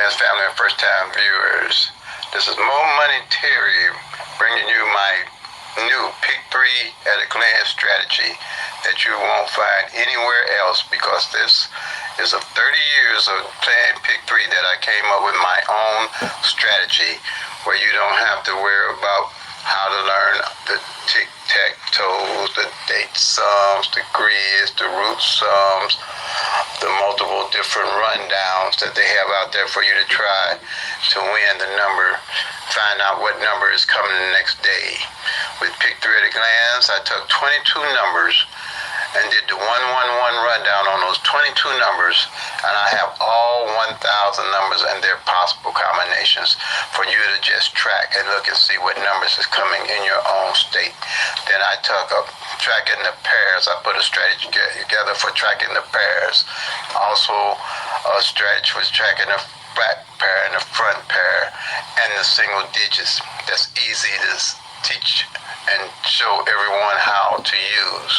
Glance family and first-time viewers. This is Mo Money Terry bringing you my new Pick 3 at a glance strategy that you won't find anywhere else, because this is of 30 years of playing Pick 3 that I came up with my own strategy, where you don't have to worry about how to learn the tic-tac-toes, the date sums, the grids, the root sums, the multiple different rundowns that they have out there for you to try to win the number, find out what number is coming the next day. With Pick 3 at a glance, I took 22 numbers and did the 1-1-1 rundown on those 22 numbers, and I have all 1,000 numbers and their possible combinations for you to just track and look and see what numbers is coming in your own state. Then I took up tracking the pairs. I put a strategy together for tracking the pairs. Also, a strategy was tracking the back pair and the front pair and the single digits. That's easy to teach and show everyone how to use.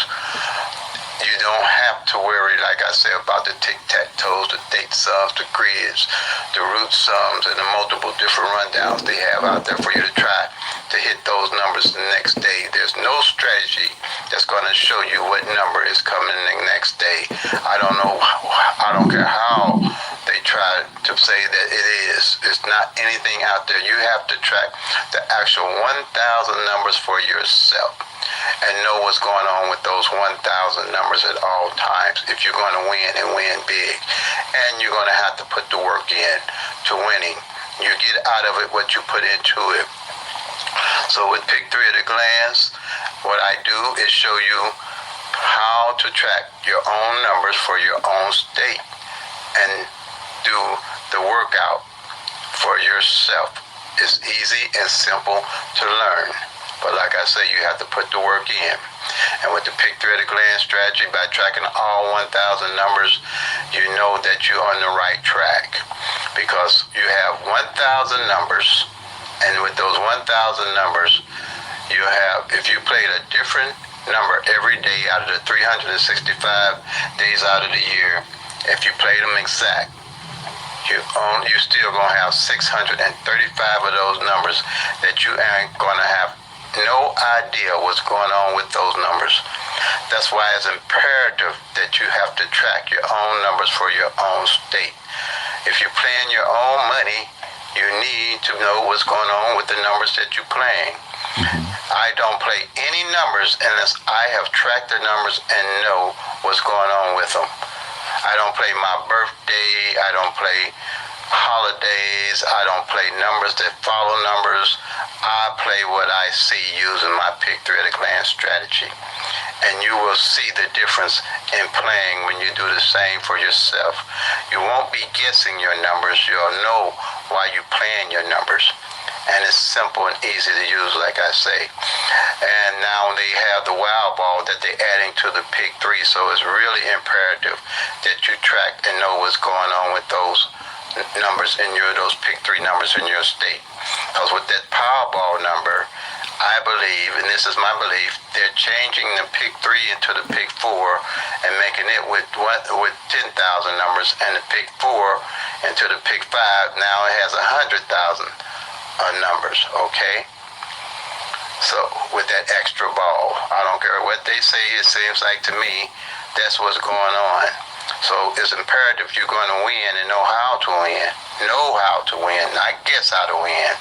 You don't have to worry, like I said, about the tic-tac-toes, the date sums, the grids, the root sums, and the multiple different rundowns they have out there for you to try to hit those numbers the next day. There's no strategy that's going to show you what number is coming the next day. I don't care how they try to say that it is. It's not anything out there. You have to track the actual 1,000 numbers for yourself and know what's going on with those 1,000 numbers at all times if you're going to win and win big. And you're going to have to put the work in to winning. You get out of it what you put into it. So with Pick 3 at a glance, what I do is show you how to track your own numbers for your own state and do the workout for yourself. It's easy and simple to learn. But like I say, you have to put the work in. And with the Pick 3 at a glance strategy, by tracking all 1,000 numbers, you know that you're on the right track. Because you have 1,000 numbers, and with those 1,000 numbers, you have, if you played a different number every day out of the 365 days out of the year, if you played them exact, you still going to have 635 of those numbers that you ain't going to have no idea what's going on with those numbers. That's why it's imperative that you have to track your own numbers for your own state. If you're playing your own money, you need to know what's going on with the numbers that you're playing. I don't play any numbers unless I have tracked the numbers and know what's going on with them. I don't play my birthday, I don't play holidays, I don't play numbers that follow numbers. I play what I see using my Pick 3 at a glance strategy. And you will see the difference in playing when you do the same for yourself. You won't be guessing your numbers, you'll know why you're playing your numbers. And it's simple and easy to use, like I say. And now they have the wild ball that they're adding to the Pick 3, so it's really imperative that you track and know what's going on with those numbers in those Pick 3 numbers in your state. Because with that Powerball number, I believe, and this is my belief, they're changing the Pick 3 into the Pick 4 and making it with 10,000 numbers, and the Pick 4 into the Pick 5. Now it has 100,000 numbers, okay? So with that extra ball, I don't care what they say, it seems like to me that's what's going on. So it's imperative you're going to win and know how to win. Know how to win, not guess how to win.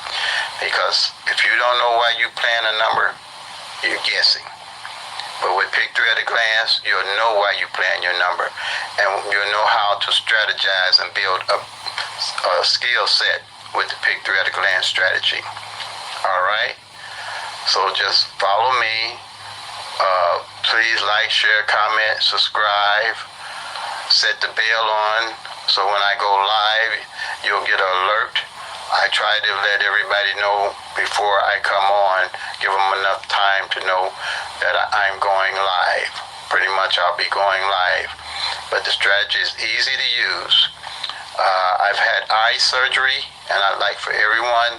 Because if you don't know why you're playing a number, you're guessing. But with Pick 3 at a glance, you'll know why you're playing your number. And you'll know how to strategize and build a skill set with the Pick 3 at a glance strategy. Alright? So just follow me. Please like, share, comment, subscribe. Set the bell on so when I go live, you'll get an alert. I try to let everybody know before I come on, give them enough time to know that I'm going live. Pretty much I'll be going live. But the strategy is easy to use. I've had eye surgery, and I'd like for everyone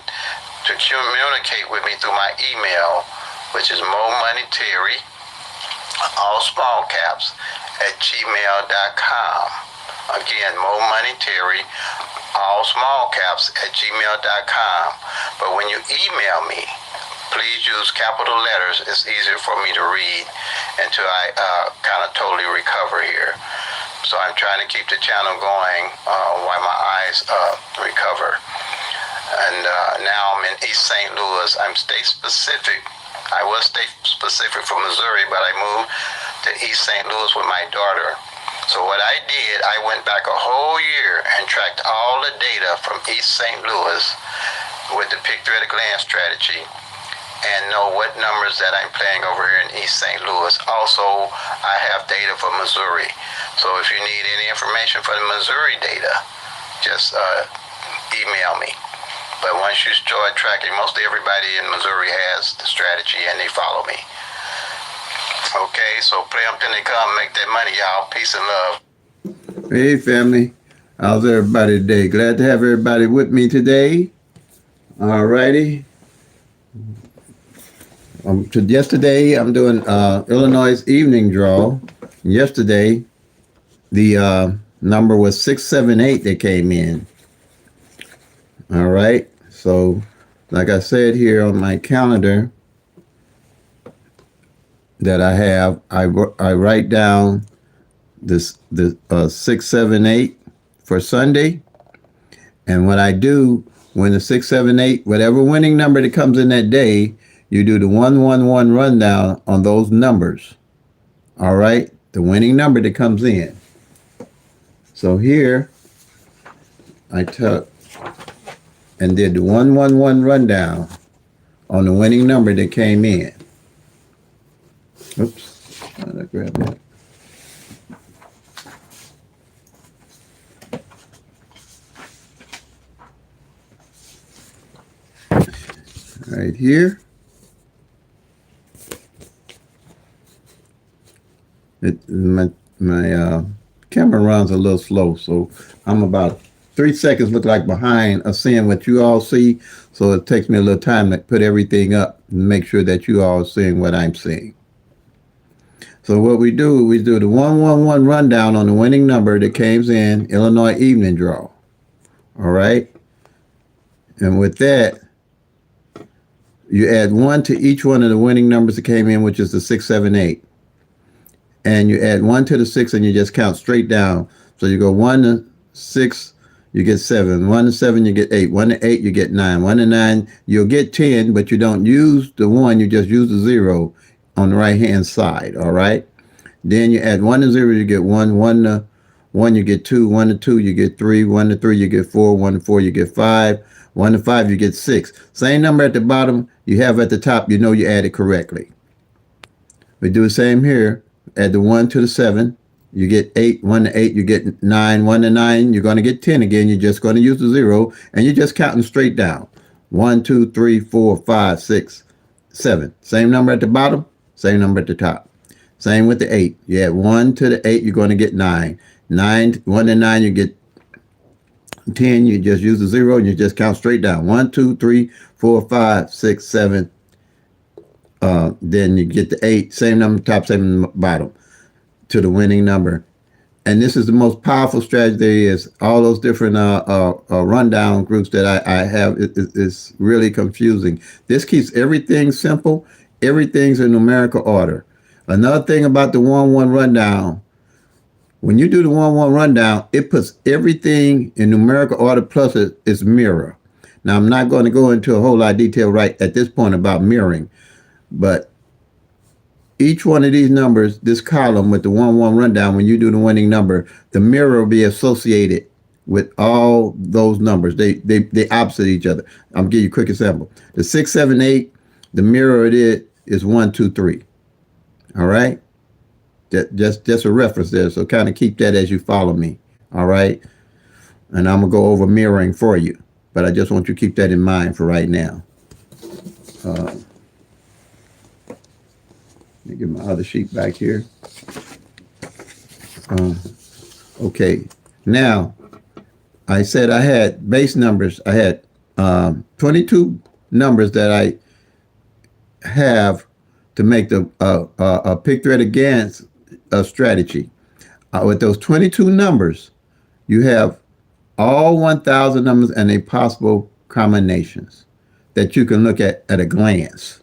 to communicate with me through my email, which is momoneyterry, all small caps, @gmail.com. Again, momoneyterry, all small caps, @gmail.com. But when you email me, please use capital letters. It's easier for me to read until I kind of totally recover here. So I'm trying to keep the channel going while my eyes recover. And now I'm in East St. Louis. I'm state specific. I was state specific for Missouri, but I moved to East St. Louis with my daughter. So what I did, I went back a whole year and tracked all the data from East St. Louis with the pick three at a glance strategy and know what numbers that I'm playing over here in East St. Louis. Also, I have data for Missouri. So if you need any information for the Missouri data, just email me. But once you start tracking, mostly everybody in Missouri has the strategy and they follow me. Okay, so play them till they come, make that money, y'all. Peace and love. Hey, family. How's everybody today? Glad to have everybody with me today. All righty. Yesterday, I'm doing Illinois evening draw. Yesterday, the number was 678 that came in. All right. So, like I said here on my calendar that I have, I write down the 678 for Sunday. And what I do when the 678, whatever winning number that comes in that day, you do the 111 rundown on those numbers. All right. The winning number that comes in. So here I took and did the 111 rundown on the winning number that came in. Oops, how did I grab that? Right here. My camera runs a little slow, so I'm about 3 seconds look like behind of seeing what you all see. So it takes me a little time to put everything up and make sure that you all are seeing what I'm seeing. So what we do the 111 rundown on the winning number that came in Illinois evening draw. All right. And with that, you add 1 to each one of the winning numbers that came in, which is the 678. And you add 1 to the 6 and you just count straight down. So you go 1 to 6, you get 7. 1 to 7, you get 8. 1 to 8, you get 9. 1 to 9, you'll get 10, but you don't use the 1, you just use the 0 on the right-hand side, all right? Then you add 1 to 0, you get 1. 1 to 1, you get 2. 1 to 2, you get 3. 1 to 3, you get 4. 1 to 4, you get 5. 1 to 5, you get 6. Same number at the bottom you have at the top, you know you added correctly. We do the same here. Add the 1 to the 7, you get 8. 1 to 8, you get 9. 1 to 9, you're going to get 10 again. You're just going to use the 0, and you're just counting straight down. 1, 2, 3, 4, 5, 6, 7. Same number at the bottom, same number at the top. Same with the 8. You add 1 to the 8, you're going to get 9. 1 to 9, you get 10. You just use the 0, and you just count straight down. 1, 2, 3, 4, 5, 6, 7. Then you get the 8, same number top, same number bottom to the winning number. And this is the most powerful strategy there is. All those different rundown groups that I have is really confusing. This keeps everything simple. Everything's in numerical order. Another thing about the 1-1 rundown, when you do the 1-1 rundown, it puts everything in numerical order plus its mirror. Now, I'm not going to go into a whole lot of detail right at this point about mirroring. But each one of these numbers, this column with the 1-1 rundown, when you do the winning number, the mirror will be associated with all those numbers. They opposite each other. I'll give you a quick example. The 6, 7, 8, the mirror it is 1, 2, 3. All right? Just a reference there. So kind of keep that as you follow me. All right? And I'm going to go over mirroring for you. But I just want you to keep that in mind for right now. Let me get my other sheet back here. Okay. Now, I said I had base numbers. I had 22 numbers that I have to make the pick thread against strategy. With those 22 numbers, you have all 1,000 numbers and their possible combinations that you can look at a glance.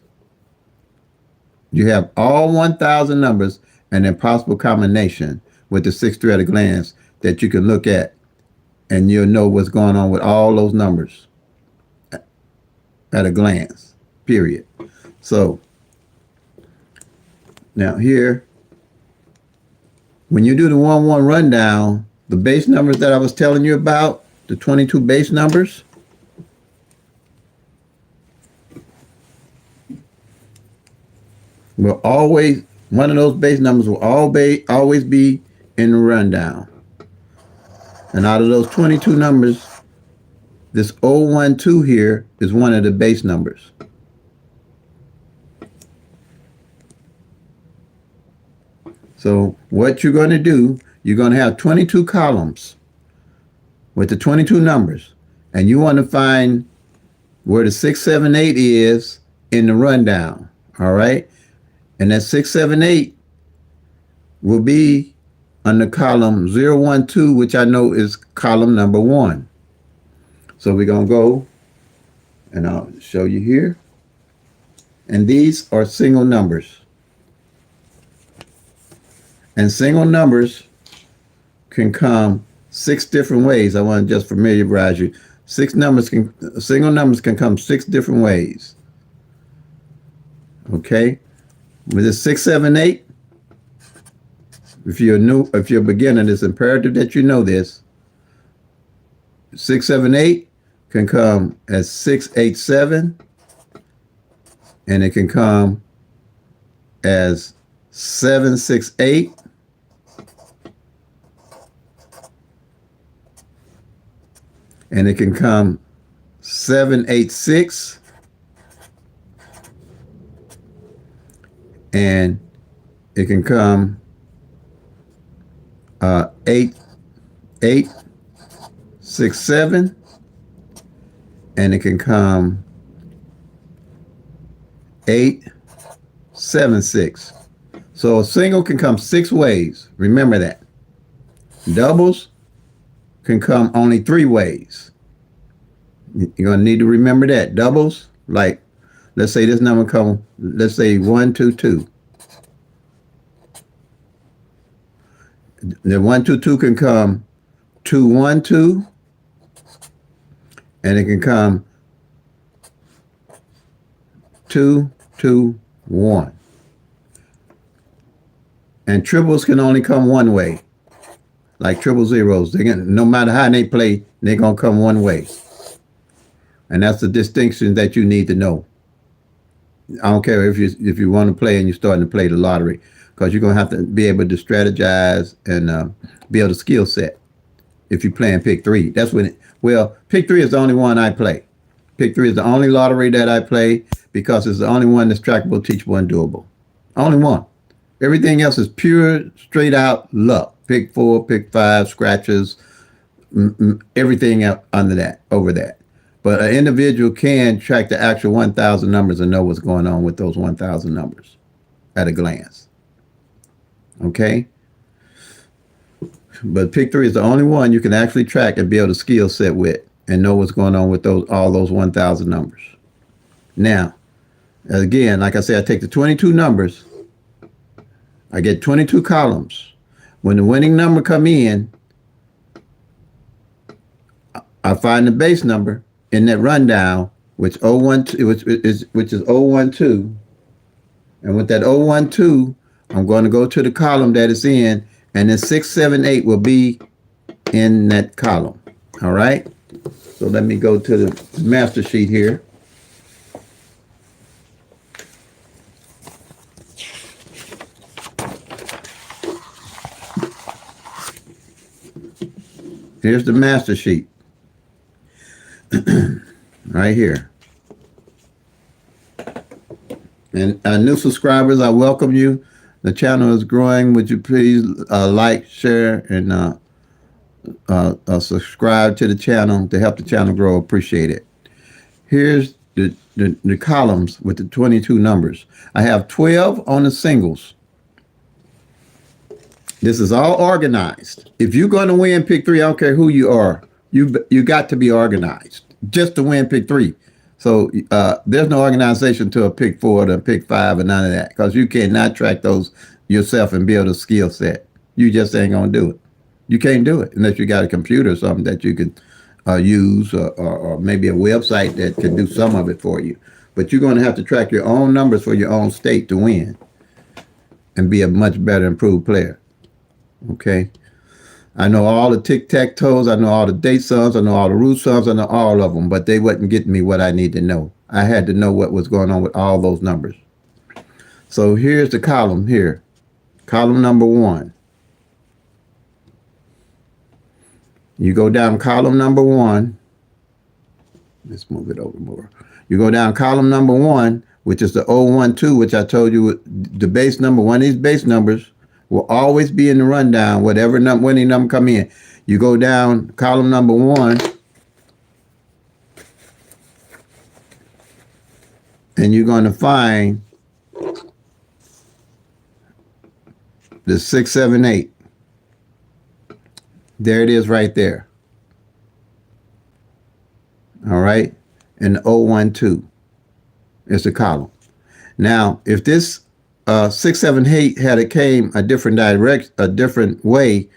You have all 1,000 numbers and their possible combination with the 6-3 at a glance that you can look at, and you'll know what's going on with all those numbers at a glance, period. So now here, when you do the 1-1 rundown, the base numbers that I was telling you about, the 22 base numbers, will always, one of those base numbers will always be in the rundown. And out of those 22 numbers, this 012 here is one of the base numbers. So what you're going to do, you're going to have 22 columns with the 22 numbers, and you want to find where the 678 is in the rundown. All right. And that 678 will be under column 012, which I know is column number 1. So we're going to go, and I'll show you here. And these are single numbers. And single numbers can come 6 different ways. I want to just familiarize you. Single numbers can come 6 different ways. Okay? With the 678, if you're a beginner, it's imperative that you know this. 678 can come as 687, and it can come as 768, and it can come 786, and it can come 8867, and it can come 876. So a single can come 6 ways. Remember that. Doubles can come only 3 ways. You're going to need to remember that. Doubles, like, let's say this number come, let's say 122. The 122 can come 212, and it can come 221. And triples can only come one way, like triple zeros. No matter how they play, they're gonna come one way, and that's the distinction that you need to know. I don't care if you want to play and you're starting to play the lottery, because you're gonna have to be able to strategize and build a skill set. If you're playing pick 3, that's when. Pick 3 is the only one I play. Pick 3 is the only lottery that I play because it's the only one that's trackable, teachable, and doable. Only one. Everything else is pure, straight out luck. Pick 4, pick 5, scratches, everything over that. But an individual can track the actual 1,000 numbers and know what's going on with those 1,000 numbers at a glance. Okay? But pick 3 is the only one you can actually track and build a skill set with and know what's going on with all those 1,000 numbers. Now, again, like I said, I take the 22 numbers. I get 22 columns. When the winning number come in, I find the base number in that rundown, which is 012, and with that 012, I'm going to go to the column that it's in, and then 678 will be in that column. All right. So let me go to the master sheet here. Here's the master sheet. Right here. And new subscribers, I welcome you. The channel is growing. Would you please like, share, and subscribe to the channel to help the channel grow? Appreciate it. Here's the columns with the 22 numbers. I have 12 on the singles. This is all organized. If you're going to win pick 3, I don't care who you are, You got to be organized just to win pick three. So there's no organization to a pick four or a pick five or none of that, because you cannot track those yourself and build a skill set. You just ain't gonna do it. You can't do it unless you got a computer or something that you can use, or maybe a website that can do some of it for you. But you're going to have to track your own numbers for your own state to win and be a much better improved player. Okay. I know all the tic-tac-toes. I know all the date sums. I know all the root sums. I know all of them, but they wasn't getting me what I need to know. I had to know what was going on with all those numbers. So here's the column here. Column number 1. You go down column number 1. Let's move it over more. You go down column number 1, which is the 012, which I told you the base number. One of these base numbers will always be in the rundown, whatever winning number come in. You go down column number 1, and you're going to find the 678. There it is right there. All right. And the 012 is the column. Now, if this 678 had it came a different way,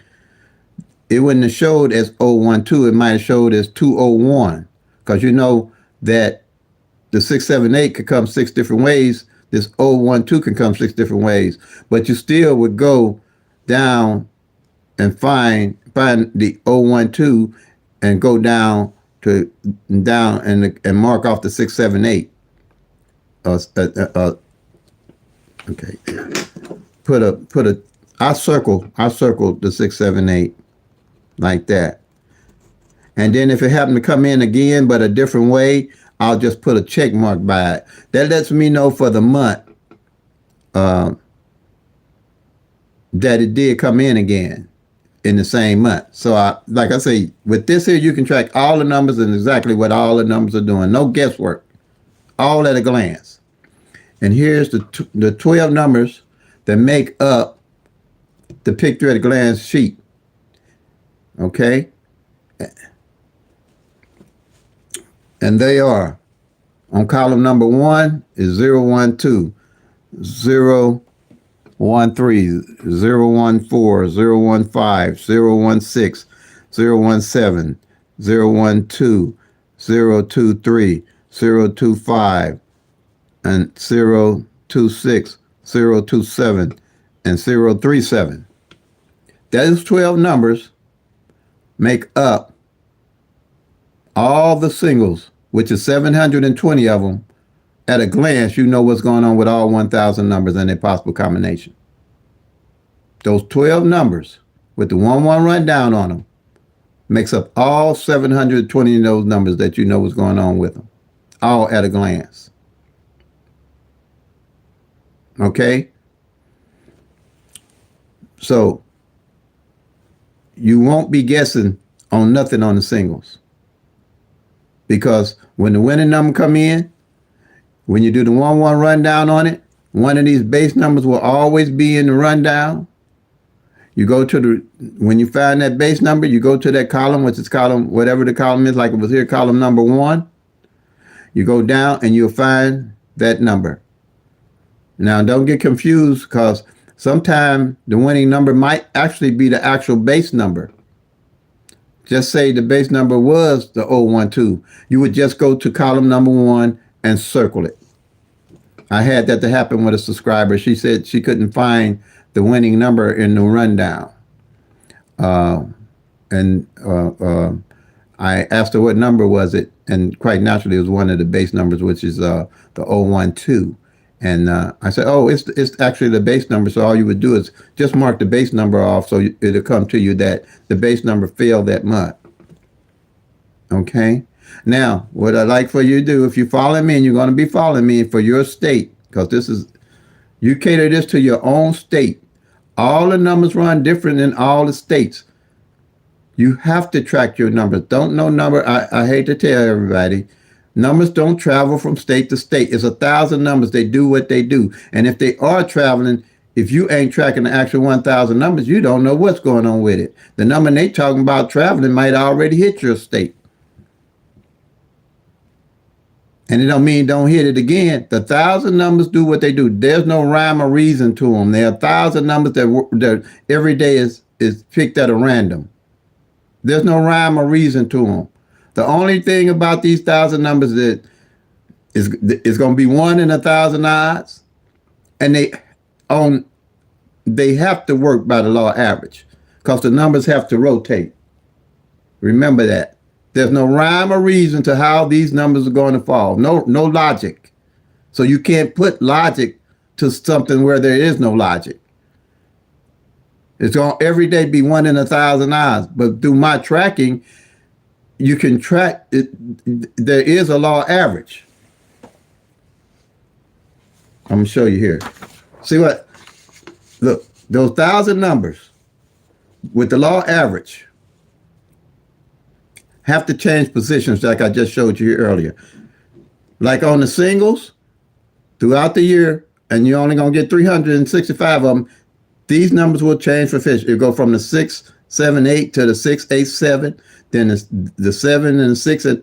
it wouldn't have showed as 012. It might have showed as 201, because you know that the 678 could come 6 different ways. This 012 can come 6 different ways, but you still would go down and find the 012 and go down and mark off the 678. Okay. I circled the 678 like that. And then if it happened to come in again but a different way, I'll just put a check mark by it. That lets me know for the month that it did come in again in the same month. So like I say, with this here, you can track all the numbers and exactly what all the numbers are doing. No guesswork. All at a glance. And here's the 12 numbers that make up the pick through at a glance sheet. Okay? And they are, on column number 1 is 012, 013, 014, 015, 016, 017, 012, 023, 025, and 026, 027, and 037. Those 12 numbers make up all the singles, which is 720 of them. At a glance, you know what's going on with all 1,000 numbers and their possible combination. Those 12 numbers with the 1-1 rundown on them makes up all 720 of those numbers that you know what's going on with them. All at a glance. Okay? So, you won't be guessing on nothing on the singles. Because when the winning number come in, when you do the 1-1 rundown on it, one of these base numbers will always be in the rundown. You go to when you find that base number, you go to that column, which is column, whatever the column is, like it was here, column number 1. You go down and you'll find that number. Now, don't get confused, because sometimes the winning number might actually be the actual base number. Just say the base number was the 012. You would just go to column number 1 and circle it. I had that to happen with a subscriber. She said she couldn't find the winning number in the rundown. I asked her what number was it, and quite naturally it was one of the base numbers, which is the 012. And I said, oh, it's actually the base number, so all you would do is just mark the base number off, so it'll come to you that the base number failed that month. Okay? Now, what I'd like for you to do, if you follow me, and you're going to be following me for your state, because you cater this to your own state. All the numbers run different in all the states. You have to track your numbers. Don't know number. I hate to tell everybody, numbers don't travel from state to state. It's 1,000 numbers. They do what they do. And if they are traveling, if you ain't tracking the actual 1,000 numbers, you don't know what's going on with it. The number they talking about traveling might already hit your state. And it don't mean don't hit it again. The 1,000 numbers do what they do. There's no rhyme or reason to them. There are 1,000 numbers that every day is picked at a random. There's no rhyme or reason to them. The only thing about these 1,000 numbers that is going to be 1 in 1,000 odds, and they have to work by the law of average because the numbers have to rotate. Remember that. There's no rhyme or reason to how these numbers are going to fall. No logic. So you can't put logic to something where there is no logic. It's going to every day be 1 in 1,000 odds. But through my tracking, you can track it. There is a law of average. I'm going to show you here. See what? Look, those 1,000 numbers with the law of average have to change positions like I just showed you earlier. Like on the singles, throughout the year, and you're only going to get 365 of them, these numbers will change for fish. It'll go from the 6, 7, 8 to the 6, 8, 7, then the 7 and the 6 to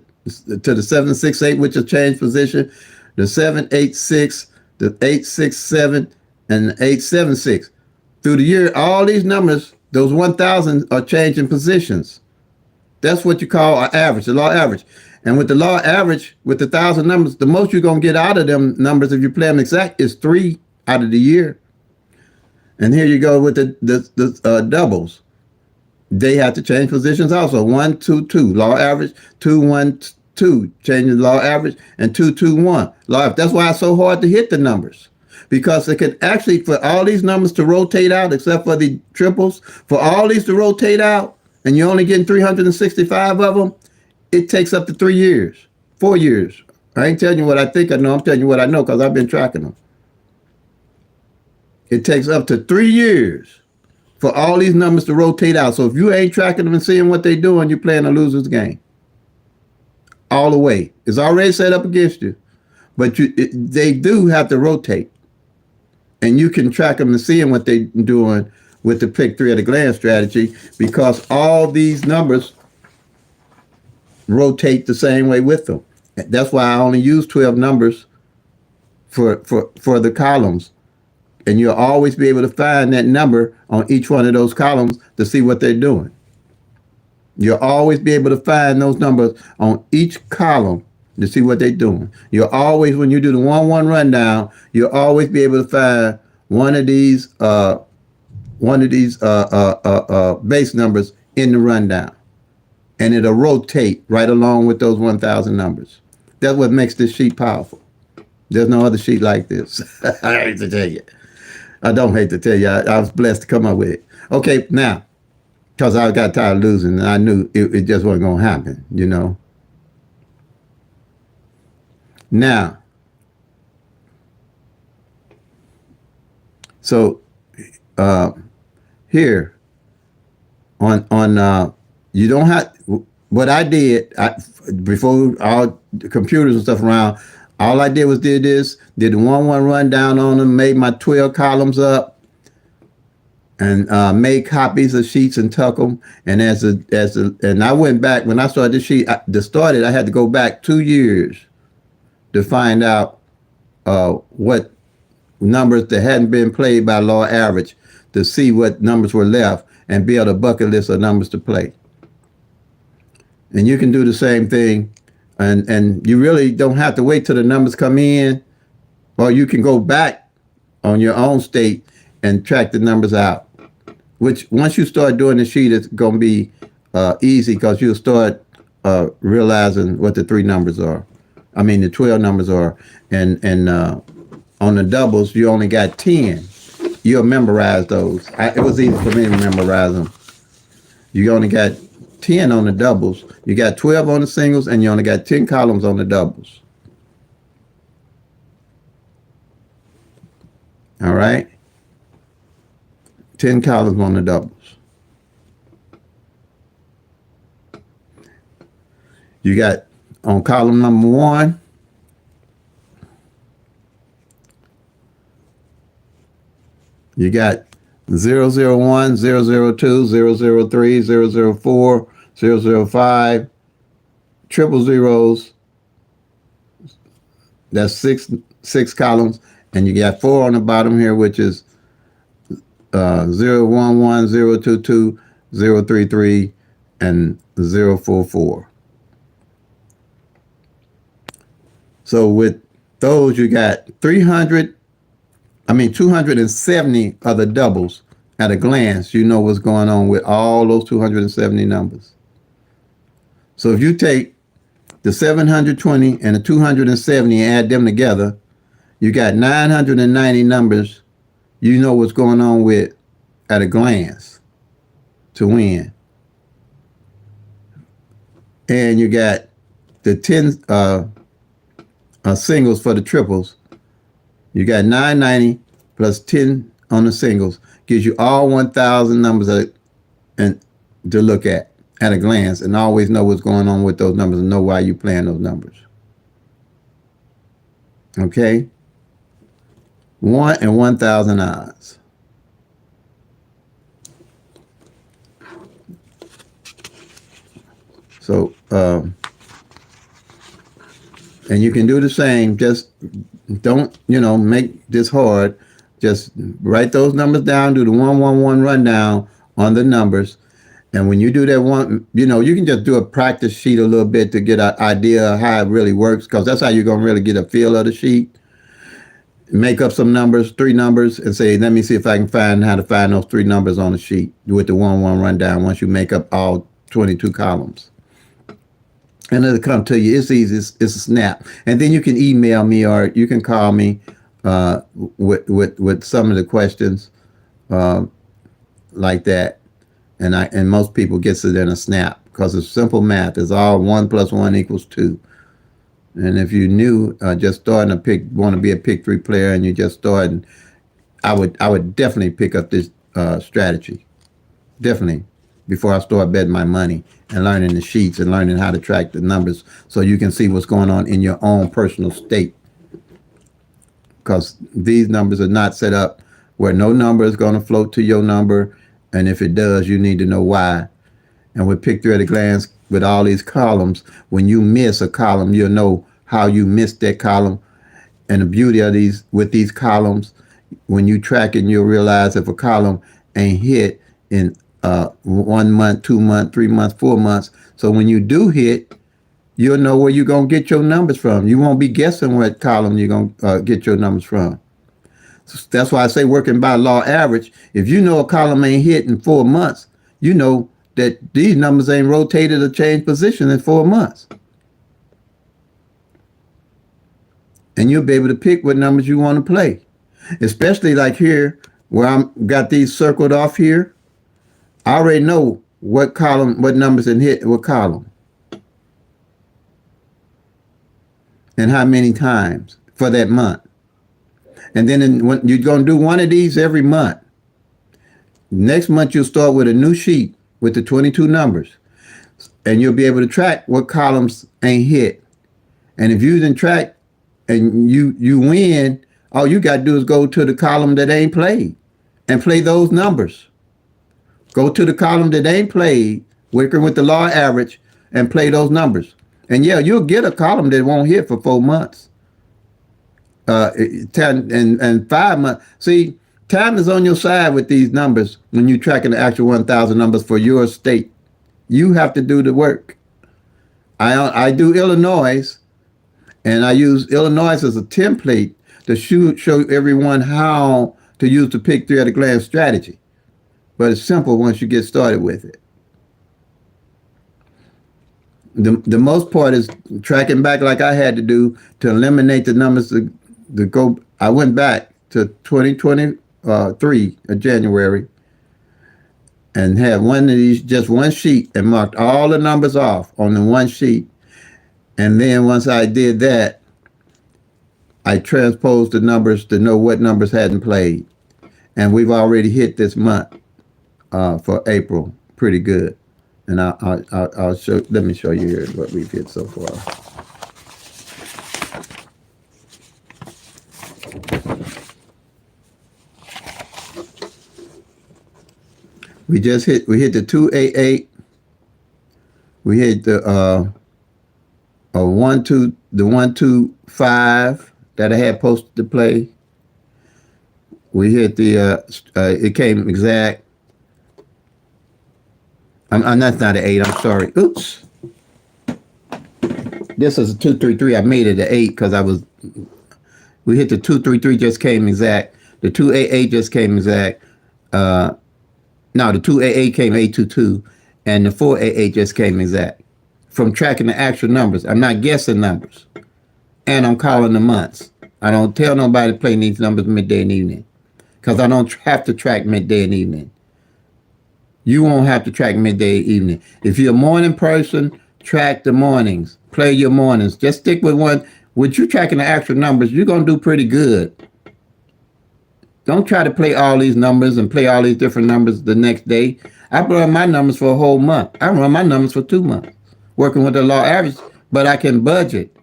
the 7, 6, 8, which will change position, the 7, 8, 6, the 8, 6, 7, and the 8, 7, 6. Through the year, all these numbers, those 1,000 are changing positions. That's what you call an average, the law average. And with the law average, with the 1,000 numbers, the most you're going to get out of them numbers, if you play them exact, is 3 out of the year. And here you go with the doubles. They have to change positions also. 1, 2, 2, law average. 2, 1, 2, changing the law average. And 2, 2, 1, law average. That's why it's so hard to hit the numbers. Because it can actually, for all these numbers to rotate out, except for the triples, for all these to rotate out, and you're only getting 365 of them, it takes up to 3 years, 4 years. I ain't telling you what I think I know. I'm telling you what I know because I've been tracking them. It takes up to 3 years for all these numbers to rotate out. So if you ain't tracking them and seeing what they're doing, you're playing a loser's game. All the way. It's already set up against you. But they do have to rotate. And you can track them and seeing what they're doing with the pick 3 at a glance strategy because all these numbers rotate the same way with them. That's why I only use 12 numbers for the columns. And you'll always be able to find that number on each one of those columns to see what they're doing. You'll always be able to find those numbers on each column to see what they're doing. You'll always, when you do the 1-1 rundown, you'll always be able to find one of these base numbers in the rundown, and it'll rotate right along with those 1,000 numbers. That's what makes this sheet powerful. There's no other sheet like this. I hate to tell you. I don't hate to tell you. I was blessed to come up with it. Okay, now, because I got tired of losing, and I knew it just wasn't going to happen, you know. Now, so here on you don't have what I did before all the computers and stuff around. All I did was did the 1-1 rundown on them, made my 12 columns up, and made copies of sheets and tuck them. And and I went back when I started this sheet. I had to go back 2 years to find out what numbers that hadn't been played by law average, to see what numbers were left and build a bucket list of numbers to play. And you can do the same thing, and you really don't have to wait till the numbers come in, or you can go back on your own state and track the numbers out, which once you start doing the sheet, it's going to be easy because you'll start realizing what the 3 numbers are. I mean, the 12 numbers are, and on the doubles, you only got 10. You'll memorize those. It was easy for me to memorize them. You only got 10 on the doubles. You got 12 on the singles, and you only got 10 columns on the doubles. All right? 10 columns on the doubles. You got on column number 1, You got 001, 002, 003, 004, 005, triple zeros. That's six columns, and you got 4 on the bottom here, which is 011, 022, 033, and 044. So with those, you got 270 of the doubles at a glance. You know what's going on with all those 270 numbers. So if you take the 720 and the 270 and add them together, you got 990 numbers you know what's going on with at a glance to win. And you got the 10 singles for the triples. You got 990 plus 10 on the singles. Gives you all 1,000 numbers and to look at a glance, and always know what's going on with those numbers and know why you're playing those numbers. Okay? 1 in 1,000 odds. So, and you can do the same. Just don't, make this hard. Just write those numbers down, do the 111 rundown on the numbers. And when you do that one, you can just do a practice sheet a little bit to get an idea of how it really works, because that's how you're going to really get a feel of the sheet. Make up some numbers, 3 numbers, and say, let me see if I can find how to find those 3 numbers on the sheet with the 1-1 rundown once you make up all 22 columns. And it'll come to you. It's easy. It's a snap. And then you can email me or you can call me with some of the questions like that. And most people gets it in a snap because it's simple math. It's all 1 + 1 = 2. And if you knew just starting want to be a pick 3 player, and you just starting, I would definitely pick up this strategy. Definitely, before I start betting my money and learning the sheets and learning how to track the numbers, so you can see what's going on in your own personal state. Because these numbers are not set up where no number is going to float to your number. And if it does, you need to know why. And with Pick 3 at a glance, with all these columns, when you miss a column, you'll know how you missed that column. And the beauty of these columns, when you track it, you'll realize if a column ain't hit in 1 month, 2 months, 3 months, 4 months. So when you do hit, you'll know where you're going to get your numbers from. You won't be guessing what column you're going to get your numbers from. That's why I say working by law average. If you know a column ain't hit in 4 months, you know that these numbers ain't rotated or changed position in 4 months. And you'll be able to pick what numbers you want to play. Especially like here, where I'm got these circled off here. I already know what column, what numbers in hit what column. And how many times for that month. And then when you're going to do one of these every month. Next month, you'll start with a new sheet with the 22 numbers. And you'll be able to track what columns ain't hit. And if you didn't track and you win, all you got to do is go to the column that ain't played and play those numbers. Go to the column that ain't played, working with the law average, and play those numbers. And yeah, you'll get a column that won't hit for 4 months. 10 and 5 months. See, time is on your side with these numbers when you're tracking the actual 1,000 numbers for your state. You have to do the work. I do Illinois, and I use Illinois as a template to show everyone how to use the Pick 3 at a glance strategy. But it's simple once you get started with it. The most part is tracking back like I had to do to eliminate the numbers to go. I went back to 2023 January and had one of these, just one sheet, and marked all the numbers off on the one sheet. And then once I did that, I transposed the numbers to know what numbers hadn't played. And we've already hit this month for April pretty good. And I'll show. Let me show you here what we've hit so far. we hit the 288. We hit the 125 that I had posted to play. We hit the it came exact. That's not an 8. I'm sorry. Oops. This is a 233. I made it an 8 because we hit the 233 just came exact. The 288 just came exact. No, the 288 came 822, and the 488 just came exact. From tracking the actual numbers, I'm not guessing numbers, and I'm calling the months. I don't tell nobody to play these numbers midday and evening, because I don't have to track midday and evening. You won't have to track midday and evening. If you're a morning person, track the mornings. Play your mornings. Just stick with one. With you tracking the actual numbers, you're going to do pretty good. Don't try to play all these numbers and play all these different numbers the next day. I run my numbers for a whole month. I run my numbers for 2 months, working with the law average, but I can budget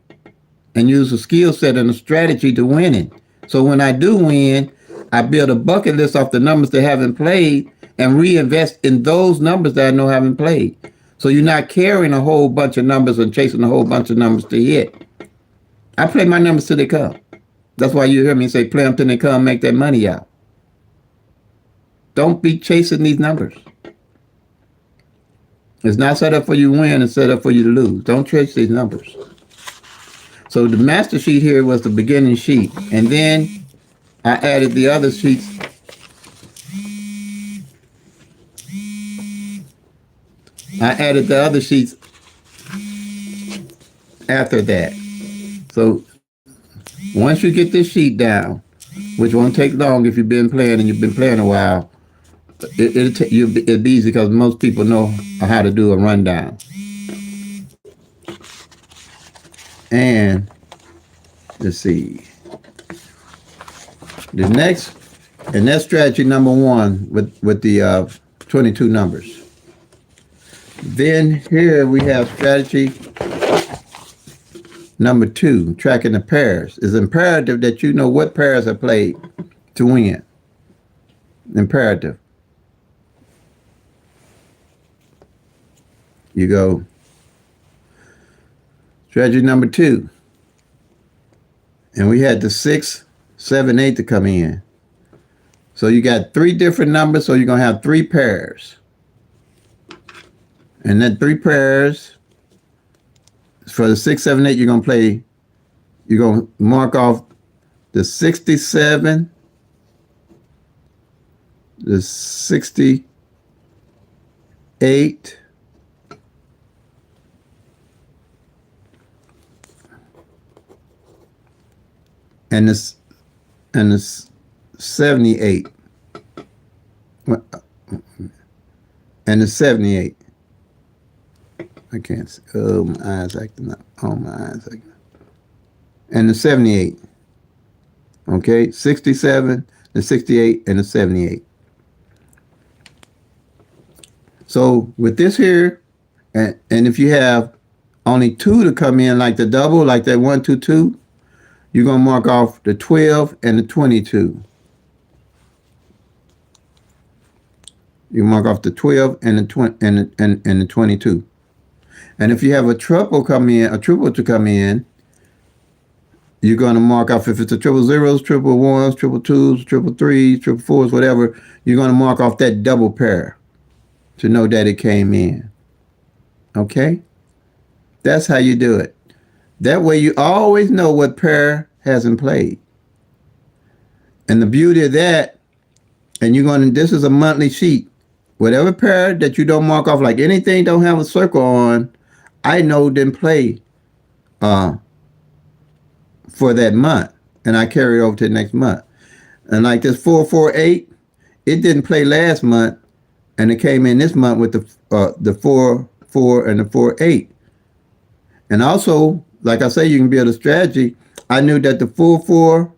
and use a skill set and a strategy to winning. So when I do win, I build a bucket list off the numbers that haven't played and reinvest in those numbers that I know haven't played. So you're not carrying a whole bunch of numbers and chasing a whole bunch of numbers to hit. I play my numbers till they come. That's why you hear me say play them till they come, make that money out. Don't be chasing these numbers. It's not set up for you to win, it's set up for you to lose. Don't chase these numbers. So the master sheet here was the beginning sheet. And then I added the other sheets. I added the other sheets after that. So once you get this sheet down, which won't take long if you've been playing and you've been playing a while, it'll be easy because most people know how to do a rundown. And let's see. The next, and that's strategy number 1 with the 22 numbers. Then here we have strategy number 2, tracking the pairs. It's imperative that you know what pairs are played to win. Imperative. You go. Strategy number 2. And we had the 6, 7, 8 to come in. So you got 3 different numbers, so you're going to have 3 pairs. And then 3 pairs, for the 6, 7, 8, you're going to mark off the 67, the 68, and the 78, and the 78. I can't see. Oh, my eyes acting up. Oh, my eyes acting up. And the 78. Okay, 67, the 68, and the 78. So with this here, and if you have only 2 to come in, like the double, like that 1, 2, 2, you're gonna mark off the 12 and the 22. You mark off the 12 and the 22. And if you have a triple to come in, you're going to mark off, if it's a triple zeros, triple ones, triple twos, triple threes, triple fours, whatever, you're going to mark off that double pair to know that it came in. Okay? That's how you do it. That way you always know what pair hasn't played. And the beauty of that, and this is a monthly sheet. Whatever pair that you don't mark off, like anything don't have a circle on, I know didn't play for that month, and I carry it over to the next month. And like this 448, it didn't play last month, and it came in this month with the 4, 4, and the 4, 8. And also, like I say, you can build a strategy. I knew that the 4, 4,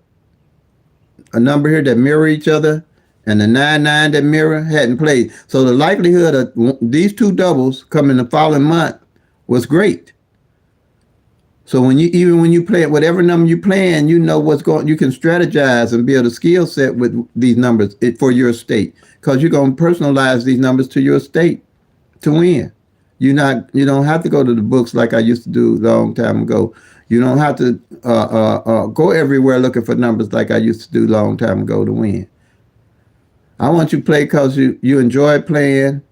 a number here that mirror each other, and the 9, 9 that mirror hadn't played. So the likelihood of these 2 doubles coming the following month was great. So when you play it, whatever number you playing, you know what's going. You can strategize and build a skill set with these numbers for your state, because you're going to personalize these numbers to your state to win. You don't have to go to the books like I used to do a long time ago. You don't have to go everywhere looking for numbers like I used to do a long time ago to win. I want you to play because you enjoy playing.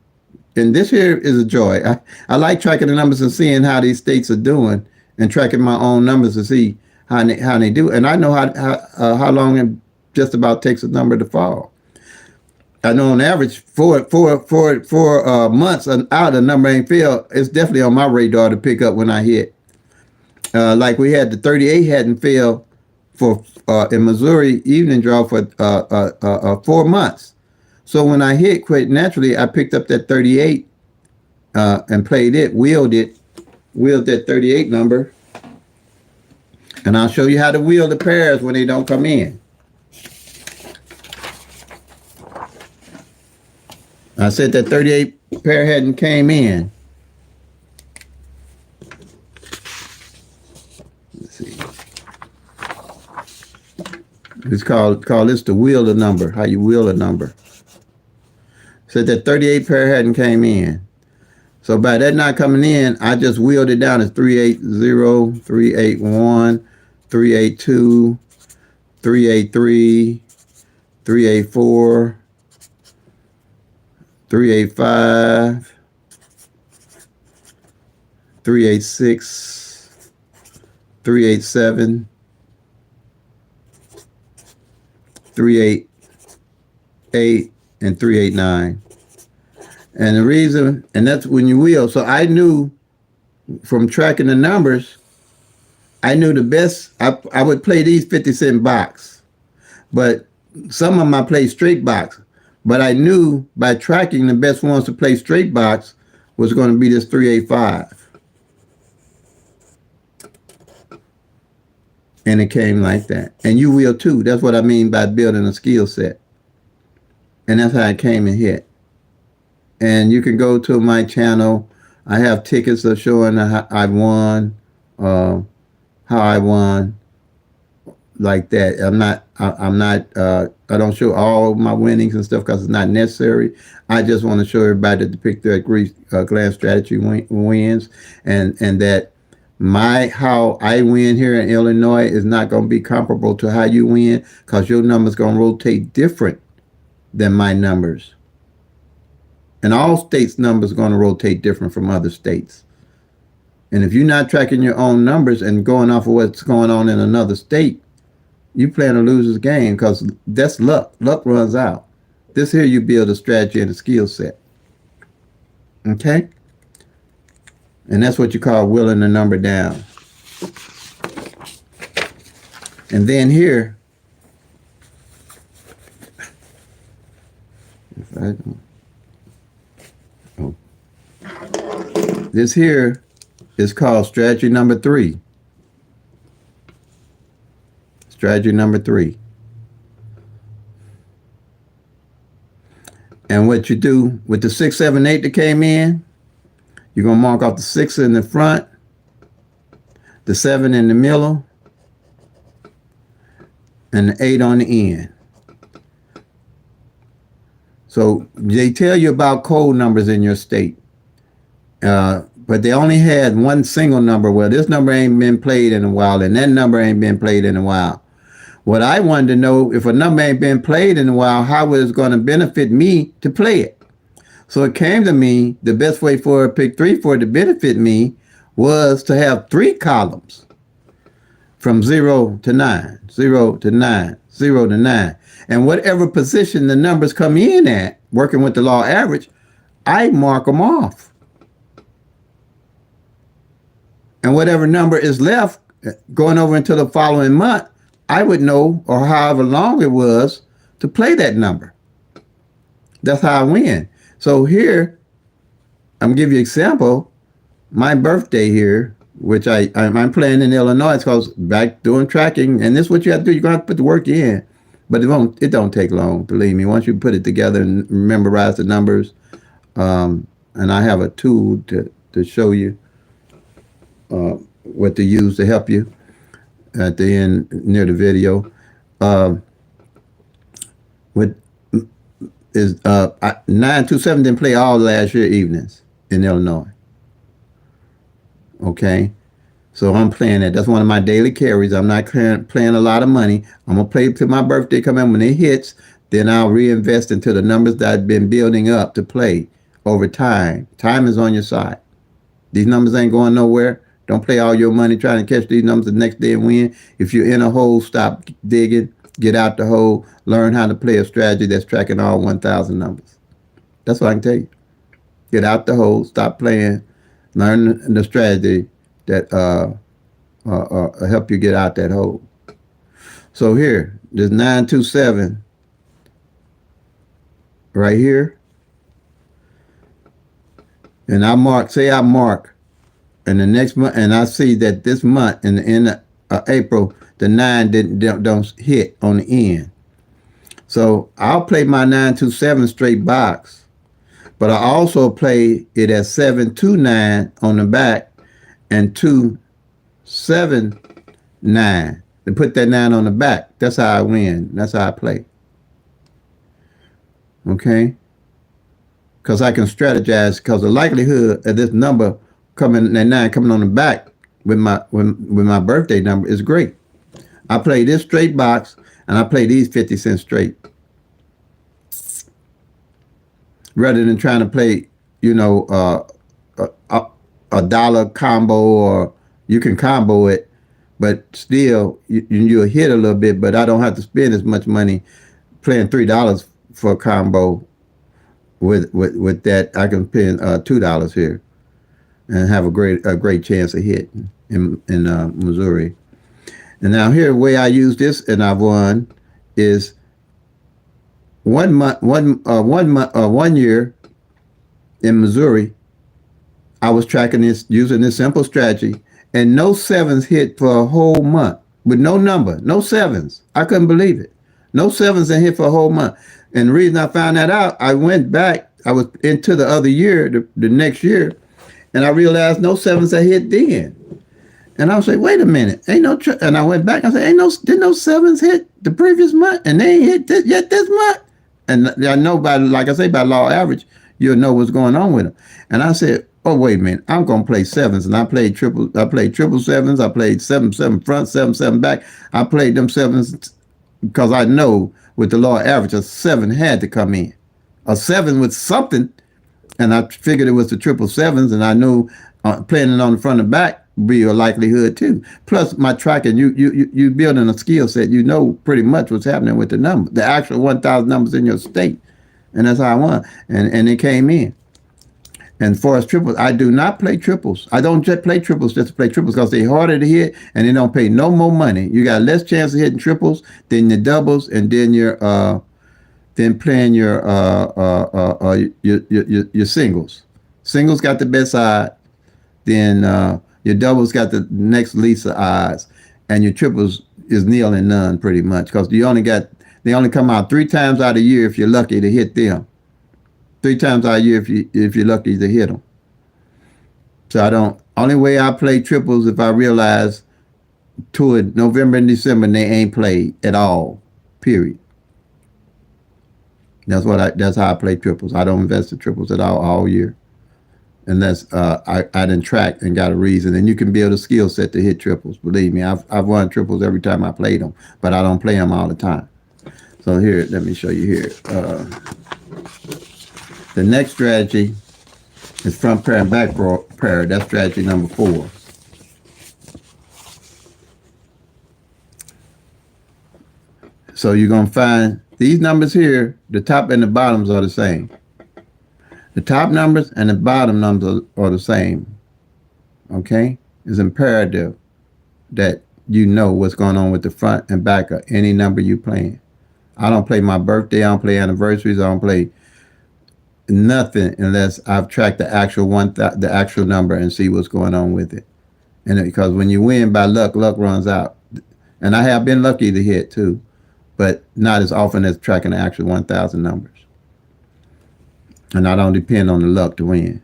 And this here is a joy. I like tracking the numbers and seeing how these states are doing and tracking my own numbers to see how they do. And I know how long it just about takes a number to fall. I know on average, four months out, a number ain't fell. It's definitely on my radar to pick up when I hit. Like we had the 38 hadn't failed for in Missouri evening draw for 4 months. So when I hit quite naturally, I picked up that 38 and played it, wheeled that 38 number. And I'll show you how to wheel the pairs when they don't come in. I said that 38 pair hadn't came in. Let's see. It's called this the wheel the number, how you wheel a number. Said that 38 pair hadn't came in. So by that not coming in, I just wheeled it down as 380, 381, 382, 383, 384, 385, 386, 387, 388, and 389. And the reason, and that's when you wheel. So I knew from tracking the numbers, I knew the best. I would play these 50-cent box, but some of them I played straight box. But I knew by tracking the best ones to play straight box was going to be this 385. And it came like that. And you will too. That's what I mean by building a skill set. And that's how it came and hit. And you can go to my channel. I have tickets of showing how I won, like that. I don't show all my winnings and stuff because it's not necessary. I just want to show everybody that the pick that glance strategy wins, and that how I win here in Illinois is not going to be comparable to how you win, because your numbers going to rotate different than my numbers. And all states' numbers are going to rotate different from other states. And if you're not tracking your own numbers and going off of what's going on in another state, you plan to lose this game, because that's luck. Luck runs out. This here you build a strategy and a skill set. Okay? And that's what you call wheeling the number down. And then here, if I don't, this here is called strategy number 3. Strategy number 3. And what you do with the 6, 7, 8 that came in, you're going to mark off the 6 in the front, the 7 in the middle, and the 8 on the end. So they tell you about code numbers in your state. But they only had one single number. Well, this number ain't been played in a while, and that number ain't been played in a while. What I wanted to know, if a number ain't been played in a while, how was it going to benefit me to play it? So it came to me, the best way for a pick 3 for it to benefit me was to have 3 columns from 0 to 9, 0 to 9, 0 to 9. And whatever position the numbers come in at, working with the law average, I mark them off. And whatever number is left going over into the following month, I would know, or however long it was, to play that number. That's how I win. So here, I'm going to give you an example. My birthday here, which I'm playing in Illinois, it's called back doing tracking. And this is what you have to do. You're going to have to put the work in. But it don't take long, believe me. Once you put it together and memorize the numbers, and I have a tool to show you what to use to help you at the end near the video. is 927 didn't play all last year evenings in Illinois. Okay, so I'm playing that. That's one of my daily carries. I'm not playing a lot of money. I'm gonna play till my birthday come in. When it hits, then I'll reinvest into the numbers that I've been building up to play over time. Time is on your side. These numbers ain't going nowhere. Don't play all your money trying to catch these numbers the next day and win. If you're in a hole, stop digging. Get out the hole. Learn how to play a strategy that's tracking all 1,000 numbers. That's what I can tell you. Get out the hole. Stop playing. Learn the strategy that help you get out that hole. So here, this 927 right here, and I mark. Say I mark, and the next month, and I see that this month in the end of April, the 9 don't hit on the end. So I'll play my 927 straight box, but I also play it as 729 on the back and 279 and put that 9 on the back. That's how I win. That's how I play. Okay? Because I can strategize, because the likelihood of this number coming, that 9 coming on the back with my birthday number is great. I play this straight box and I play these 50 cents straight. Rather than trying to play, a dollar combo, or you can combo it, but still you'll hit a little bit, but I don't have to spend as much money playing $3 for a combo. With that, I can spend $2 here and have a great chance of hitting in Missouri. And now here, the way I use this and I've won is 1 year in Missouri. I was tracking this using this simple strategy, and no 7s hit for a whole month with no number, no 7s. I couldn't believe it. No 7s that hit for a whole month. And the reason I found that out, I went back. I was into the other year, the next year, and I realized no 7s that hit then. And I was like, wait a minute, ain't no. And I went back. I said, didn't no 7s hit the previous month, and they ain't hit yet this month. And I know by law average, you'll know what's going on with them. And I said, oh wait a minute, I'm gonna play 7s, and I played triple 7s. I played 7 front, 7 back. I played them 7s because I know with the law average, a 7 had to come in. A 7 with something, and I figured it was the 777s, and I knew playing it on the front and back would be a likelihood too. Plus my tracking, you building a skill set, you know pretty much what's happening with the number, the actual 1,000 numbers in your state. And that's how I won. And it came in. And for us triples, I do not play triples. I don't just play triples just to play triples, because they're harder to hit and they don't pay no more money. You got less chance of hitting triples than the doubles, and then playing your singles. Singles got the best odds. Then your doubles got the next least odds, and your triples is nil and none pretty much, because they only come out 3 times out of the year if you're lucky to hit them. 3 times out of the year if you're lucky to hit them. So only way I play triples if I realize toward November and December and they ain't played at all, period. That's how I play triples. I don't invest in triples at all year, unless I done tracked and got a reason. And you can build a skill set to hit triples. Believe me, I've won triples every time I played them, but I don't play them all the time. So here, let me show you here. The next strategy is front pair and back pair. That's strategy number 4. So you're going to find these numbers here, the top and the bottoms are the same. The top numbers and the bottom numbers are the same. Okay? It's imperative that you know what's going on with the front and back of any number you playing. I don't play my birthday. I don't play anniversaries. I don't play nothing unless I've tracked the actual number and see what's going on with it. And because when you win by luck runs out. And I have been lucky to hit too, but not as often as tracking the actual 1,000 numbers. And I don't depend on the luck to win.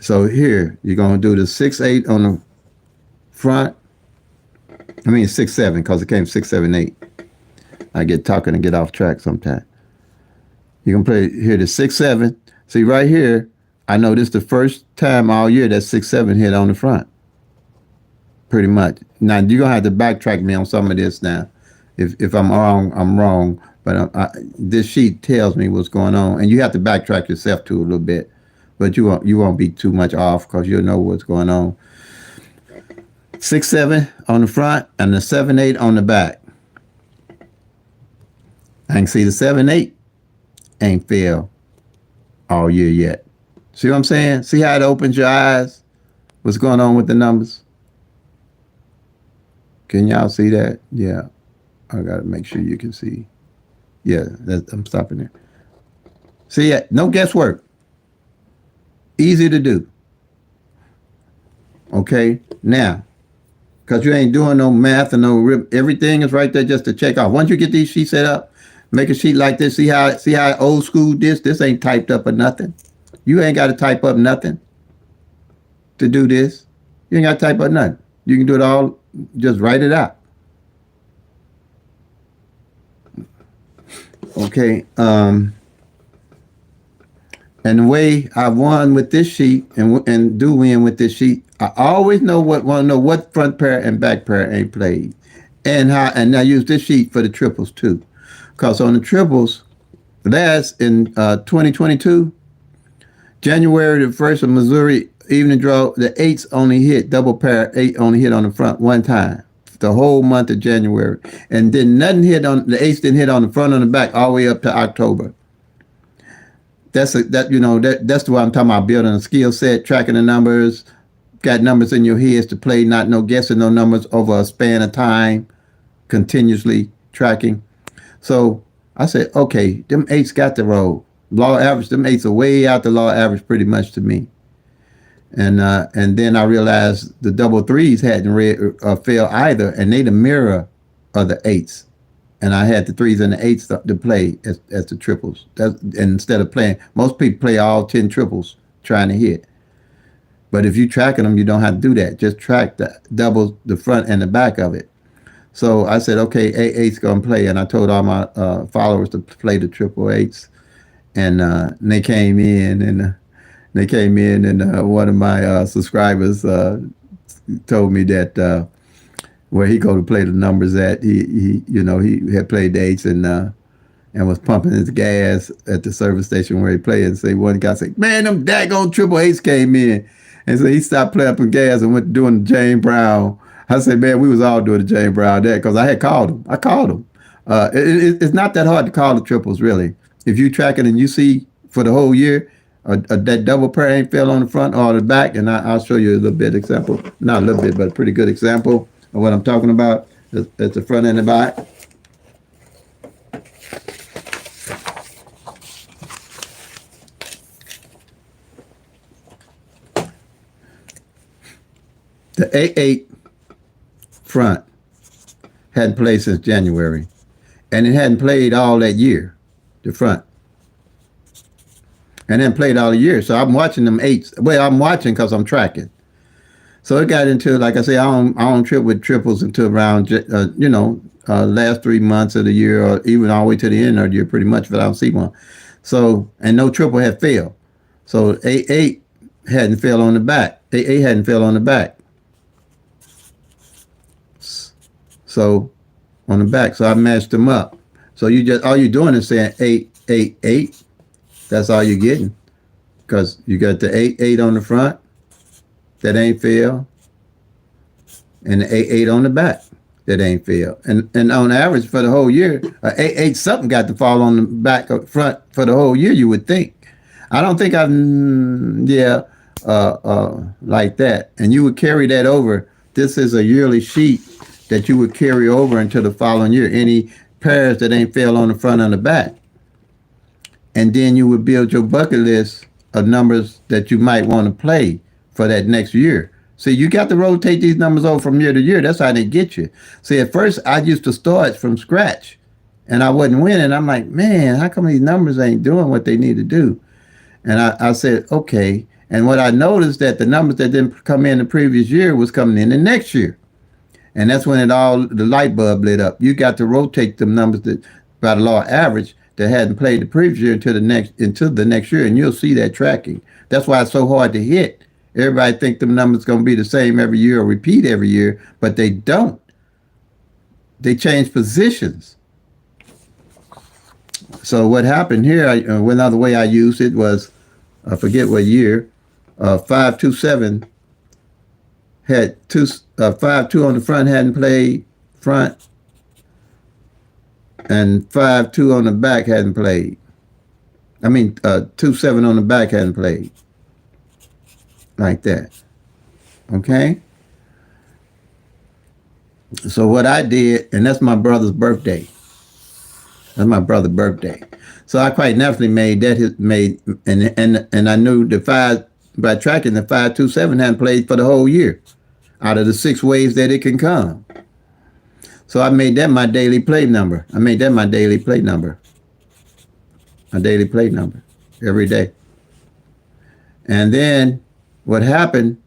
So here, you're going to do the 6-8 on the front. 6-7, because it came 6-7-8. I get talking and get off track sometimes. You can play here the 6-7. See right here, I know this is the first time all year that 6-7 hit on the front. Pretty much. Now you're gonna have to backtrack me on some of this now. If I'm wrong, I'm wrong. But this sheet tells me what's going on, and you have to backtrack yourself too a little bit. But you won't be too much off because you'll know what's going on. 6-7 on the front and the 7-8 on the back. I can see the 7-8 ain't failed all year yet. See what I'm saying? See how it opens your eyes? What's going on with the numbers? Can y'all see that? Yeah. I gotta make sure you can see. Yeah, I'm stopping there. See, no guesswork. Easy to do. Okay, now, because you ain't doing no math and no everything is right there just to check off. Once you get these sheets set up, make a sheet like this. See how old school this ain't typed up or nothing. You ain't got to type up nothing to do this. You ain't got to type up nothing. You can do it all. Just write it out. Okay. And the way I won with this sheet and do win with this sheet, I always want to know what front pair and back pair ain't played, and I use this sheet for the triples too, because on the triples, last in 2022, January the 1st of Missouri evening draw, the 8s only hit double pair 8 only hit on the front one time. The whole month of January, and then nothing hit on the 8s didn't hit on the front or the back all the way up to October. That's the way I'm talking about, building a skill set, tracking the numbers, got numbers in your heads to play, not no guessing no numbers over a span of time, continuously tracking. So I said, okay, them 8s got the roll. Law average, them 8s are way out the law average pretty much to me. And then I realized the double 3s hadn't failed either, and they the mirror of the 8s. And I had the 3s and the 8s to play as the triples. And instead of playing, most people play all 10 triples trying to hit. But if you're tracking them, you don't have to do that. Just track the doubles, the front and the back of it. So I said, okay, 8's going to play. And I told all my followers to play the triple 8s. And they came in, and one of my subscribers told me that where he go to play the numbers at, he had played the 8s and was pumping his gas at the service station where he played. And say one guy said, "Man, them daggone triple 8s came in," and so he stopped playing up gas and went doing the James Brown. I said, man, we was all doing the James Brown there because I had called him. I called him. It's not that hard to call the triples really. If you track it and you see for the whole year, that double pair ain't fell on the front or the back, and I'll show you a little bit example. Not a little bit, but a pretty good example of what I'm talking about. That's the front and the back. The 8-8 front hadn't played since January, and it hadn't played all that year, the front. And then played all the year. So I'm watching them 8s. Well, I'm watching because I'm tracking. So it got into, like I say, I don't trip with triples until around, last 3 months of the year, or even all the way to the end of the year, pretty much, if I don't see one. So, and no triple had failed. So 8-8 hadn't failed on the back. 8-8 hadn't failed on the back. So, on the back. So I matched them up. So all you're doing is saying 8-8-8. That's all you're getting, because you got the 8-8 on the front that ain't failed, and the 8-8 on the back that ain't failed. And on average for the whole year, 8-8 something got to fall on the back or front for the whole year. You would think. I don't think like that. And you would carry that over. This is a yearly sheet that you would carry over into the following year. Any pairs that ain't failed on the front and the back. And then you would build your bucket list of numbers that you might want to play for that next year. See, you got to rotate these numbers over from year to year. That's how they get you. See, at first, I used to start from scratch, and I wasn't winning. I'm like, man, how come these numbers ain't doing what they need to do? And I said, okay. And what I noticed that the numbers that didn't come in the previous year was coming in the next year. And that's when the light bulb lit up. You got to rotate them numbers by the law average. that hadn't played the previous year into the next year, and you'll see that tracking. That's why it's so hard to hit. Everybody think the numbers going to be the same every year or repeat every year, but they don't. They change positions. So what happened here, another way I used it was, I forget what year, 527 had 5-2 on the front hadn't played front, and 5-2 on the back hadn't played. I mean, 2-7 on the back hadn't played. Like that. Okay? So what I did, and that's my brother's birthday. That's my brother's birthday. So I quite naturally made that and I knew the 5 by tracking the 5-2-7 hadn't played for the whole year out of the 6 ways that it can come. So I made that my daily play number. My daily play number every day. And then what happened,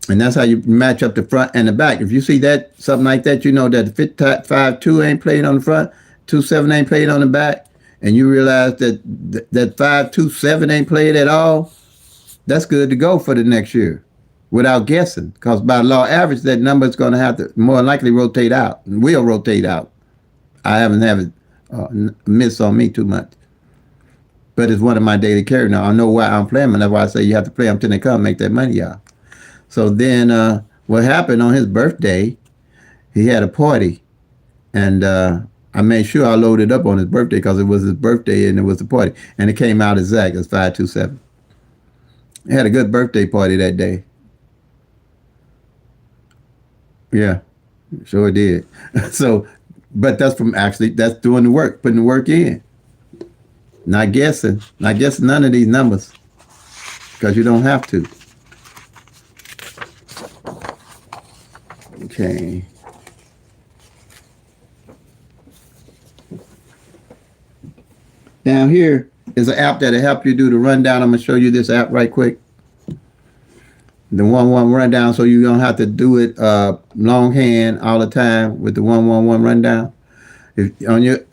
and that's how you match up the front and the back. If you see that, something like that, you know that the 5-2 ain't played on the front, 2-7 ain't played on the back, and you realize that 5-2-7 ain't played at all, that's good to go for the next year without guessing. Because by law average, that number is going to have to more likely rotate out, and will rotate out. I haven't had it miss on me too much. But it's one of my daily carry now. I know why I'm playing them. That's why I say you have to play them till they come, make that money out. So then what happened on his birthday, he had a party. And I made sure I loaded up on his birthday because it was his birthday and it was the party. And it came out exact as 5-2-7. He had a good birthday party that day. Yeah, sure did. So, but that's that's doing the work, putting the work in. Not guessing none of these numbers because you don't have to. Okay. Down here is an app that'll help you do the rundown. I'm going to show you this app right quick. The 1-1 rundown, so you don't have to do it longhand all the time with the 1-1-1 rundown. If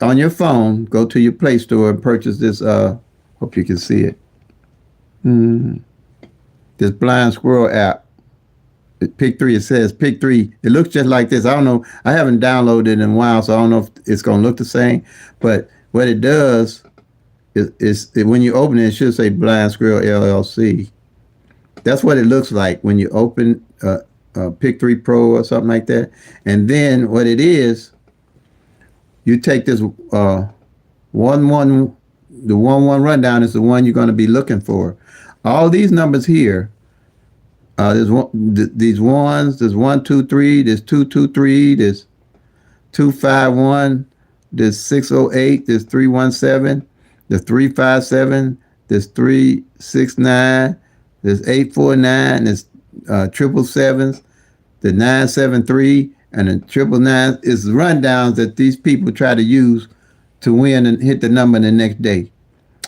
on your phone, go to your Play Store and purchase this. Hope you can see it. This blind squirrel app. Pick 3. It says Pick 3. It looks just like this. I don't know. I haven't downloaded it in a while, so I don't know if it's going to look the same. But what it does is when you open it, it should say Blind Squirrel LLC. That's what it looks like when you open Pick 3 Pro or something like that. And then what it is, you take this 1-1, the 1-1 rundown is the one you're going to be looking for. All these numbers here, these ones, there's 1-2-3, there's 2-2-3, there's 2-5-1, there's 6-0-8, there's 3-1-7, there's 3-5-7, there's 3-6-9, there's 8-4-9, there's 777s, the 9-7-3, and the 999 is rundowns that these people try to use to win and hit the number the next day.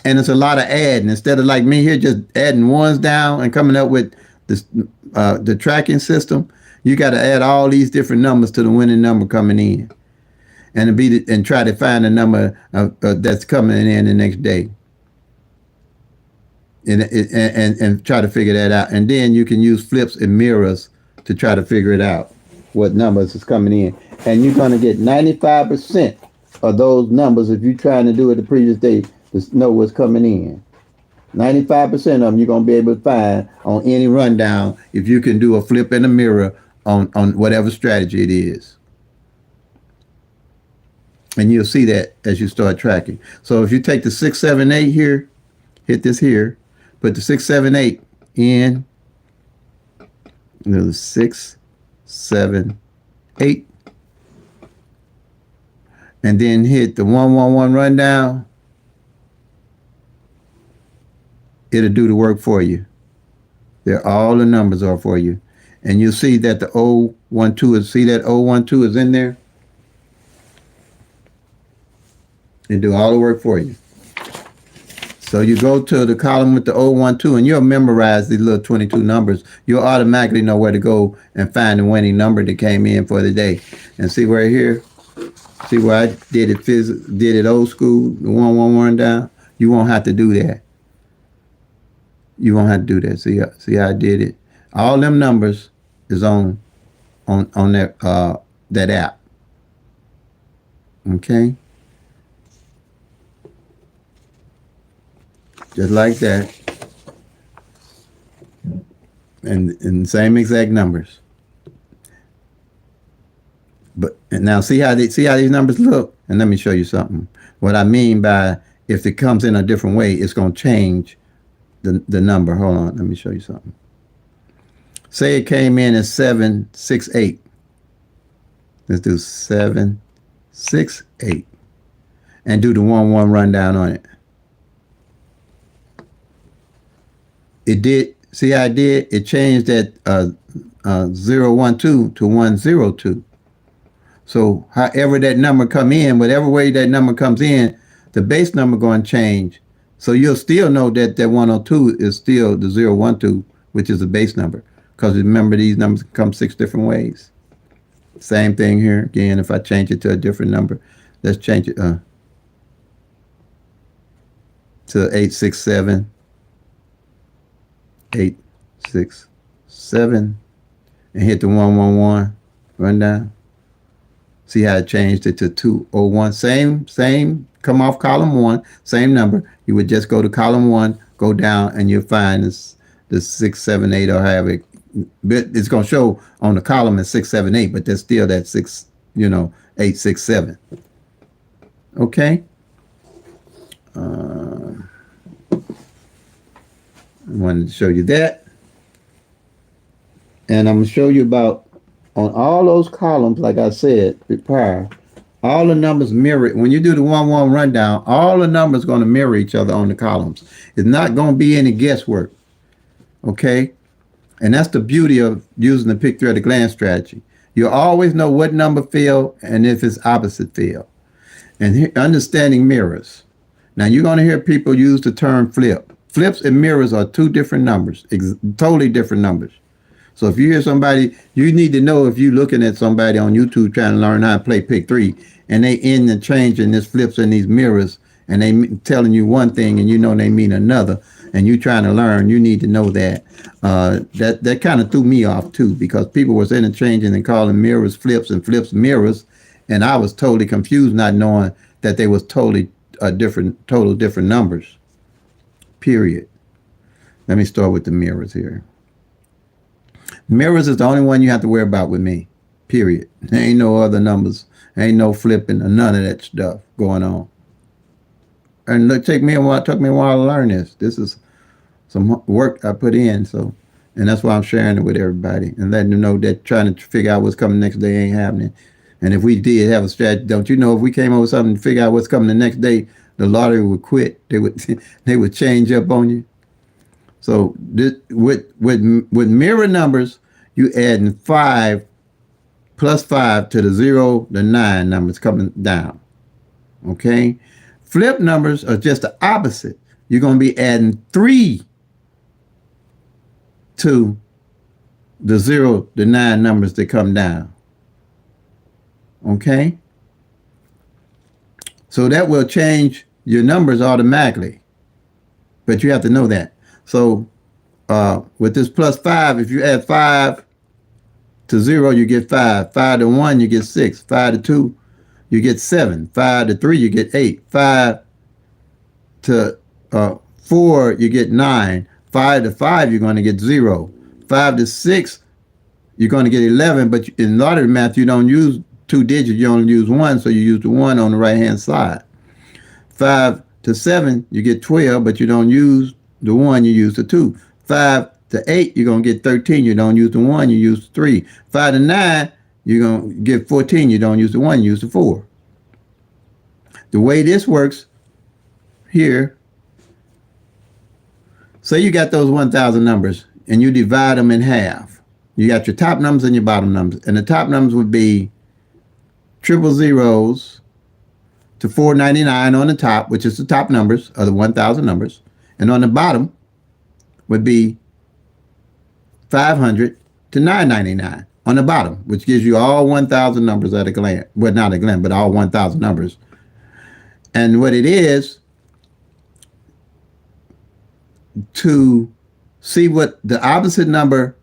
And it's a lot of adding. Instead of like me here just adding ones down and coming up with this, the tracking system, you got to add all these different numbers to the winning number coming in, and try to find a number that's coming in the next day, and try to figure that out. And then you can use flips and mirrors to try to figure it out, what numbers is coming in. And you're going to get 95% of those numbers if you're trying to do it the previous day to know what's coming in. 95% of them you're going to be able to find on any rundown if you can do a flip and a mirror on whatever strategy it is. And you'll see that as you start tracking. So if you take the 6, 7, 8 here, hit this here, put the 6, 7, 8 in, the 6, 7, 8, and then hit the 1-1-1 rundown, it'll do the work for you. There, all the numbers are for you. And you'll see that the 012 is, see that 012 is in there? It do all the work for you. So you go to the column with the 012 and you'll memorize these little 22 numbers. You'll automatically know where to go and find the winning number that came in for the day. And see right here, See where I did it did it old school, the 111 down? You won't have to do that. You won't have to do that. See how I did it? All them numbers is on that app. Okay? Just like that. And same exact numbers. But and now see how these numbers look? And let me show you something. What I mean by if it comes in a different way, it's gonna change the number. Hold on, let me show you something. Say it came in as 768. Let's do 768 and do the 1-1 rundown on it. It did. See how I did? It changed that 012 to 102. So however that number come in, whatever way that number comes in, the base number going to change. So you'll still know that that 102 is still the 012, which is the base number. Because remember, these numbers come 6 different ways. Same thing here. Again, if I change it to a different number, let's change it to 867. 867 and hit the 111 run down. See how I changed it to 201. Same, come off column 1, same number. You would just go to column 1, go down, and you'll find the 678 or however it, it's going to show on the column as 678, but there's still that 867. Okay. I wanted to show you that. And I'm going to show you about, on all those columns, like I said prior, all the numbers mirror. When you do the 1-1 rundown, all the numbers going to mirror each other on the columns. It's not going to be any guesswork. Okay? And that's the beauty of using the pick three at a glance strategy. You always know what number fell and if it's opposite fell. And understanding mirrors. Now, you're going to hear people use the term flip. Flips and mirrors are 2 different numbers, totally different numbers. So if you hear somebody, you need to know if you're looking at somebody on YouTube trying to learn how to play pick three, and they end and changing this flips and these mirrors, and they telling you one thing and you know they mean another, and you trying to learn, you need to know that. That kind of threw me off too, because people was interchanging and calling mirrors flips and flips mirrors, and I was totally confused, not knowing that they was totally different numbers. Period. Let me start with the mirrors here. Mirrors is the only one you have to worry about with me. Period. There ain't no other numbers. There ain't no flipping or none of that stuff going on. And look, took me a while to learn this. This is some work I put in, so, and that's why I'm sharing it with everybody and letting them know that trying to figure out what's coming next day ain't happening. And if we did have a strategy, don't you know, if we came up with something to figure out what's coming the next day, the lottery would quit. They would change up on you. So this, with mirror numbers, you adding 5 plus 5 to the 0, the 9 numbers coming down. Okay? Flip numbers are just the opposite. You're going to be adding 3 to the 0, the 9 numbers that come down. Okay? So that will change your numbers automatically. But you have to know that. So with this plus 5, if you add 5 to 0, you get 5. 5 to 1, you get 6. 5 to 2, you get 7. 5 to 3, you get 8. 5 to 4, you get 9. 5 to 5, you're going to get 0. 5 to 6, you're going to get 11. But in lottery math, you don't use 2 digits. You only use 1, so you use the 1 on the right-hand side. 5 to 7, you get 12, but you don't use the 1, you use the 2. 5 to 8, you're going to get 13. You don't use the 1, you use the 3. 5 to 9, you're going to get 14. You don't use the 1, you use the 4. The way this works here, say you got those 1,000 numbers and you divide them in half. You got your top numbers and your bottom numbers. And the top numbers would be triple zeros to 499 on the top, which is the top numbers of the 1,000 numbers. And on the bottom would be 500 to 999 on the bottom, which gives you all 1,000 numbers at a glance. Well, not a glance, but all 1,000 numbers. And what it is, to see what the opposite number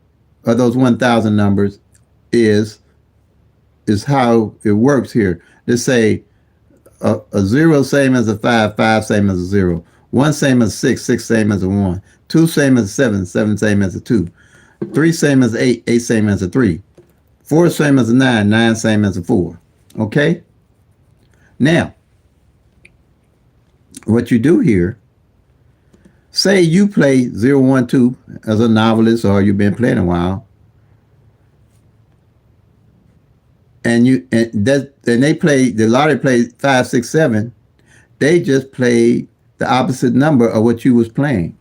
of those 1,000 numbers is how it works here. Let's say a 0 same as a 5, 5 same as a 0. 1 same as 6, 6 same as a 1. 2 same as 7, 7 same as a 2. 3 same as 8, 8 same as a 3. 4 same as a 9, 9 same as a 4. Okay? Now, what you do here, say you play 0, 1, 2 as a novelist, or you've been playing a while, and they played, the lottery played 5, 6, 7. They just played the opposite number of what you was playing.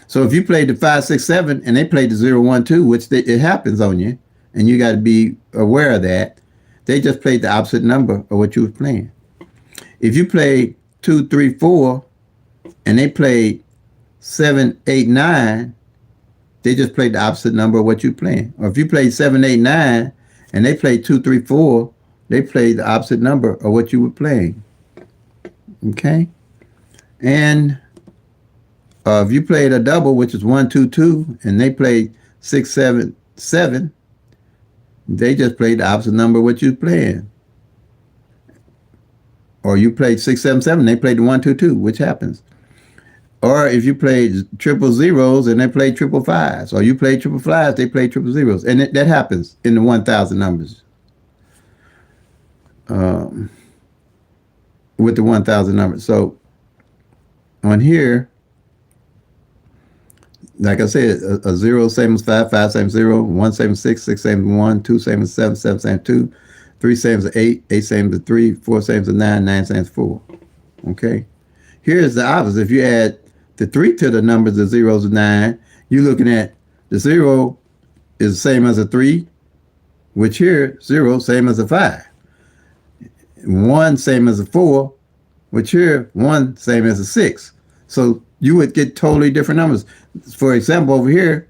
So if you played the 5, 6, 7, and they played the 0, 1, 2, which it happens on you, and you got to be aware of that, they just played the opposite number of what you was playing. If you played 2, 3, 4, and they played 7, 8, 9, they just played the opposite number of what you're playing. Or if you played 7, 8, 9, and they played 2, 3, 4, they played the opposite number of what you were playing. Okay? And if you played a double, which is 1, 2, 2, and they played 6, 7, 7, they just played the opposite number of what you're playing. Or you played 6, 7, 7, they played the 1, 2, 2, which happens. Or if you played triple zeros and they played triple fives, or you played triple fives, they played triple zeros. And that happens in the 1,000 numbers. With the 1,000 numbers. So on here, like I said, a 0 same as 5, 5 same as 0, 1 same as 6, 6 same as 1, 2 same as 7, 7 same as 2, 3 same as 8, 8 same as 3, 4 same as 9, 9 same as 4. Okay? Here's the opposite. If you add the 3 to the numbers, the zeros and 9, you're looking at the 0 is the same as a 3, which here, 0 same as a 5. 1 same as a 4, which here, 1 same as a 6. So you would get totally different numbers. For example, over here,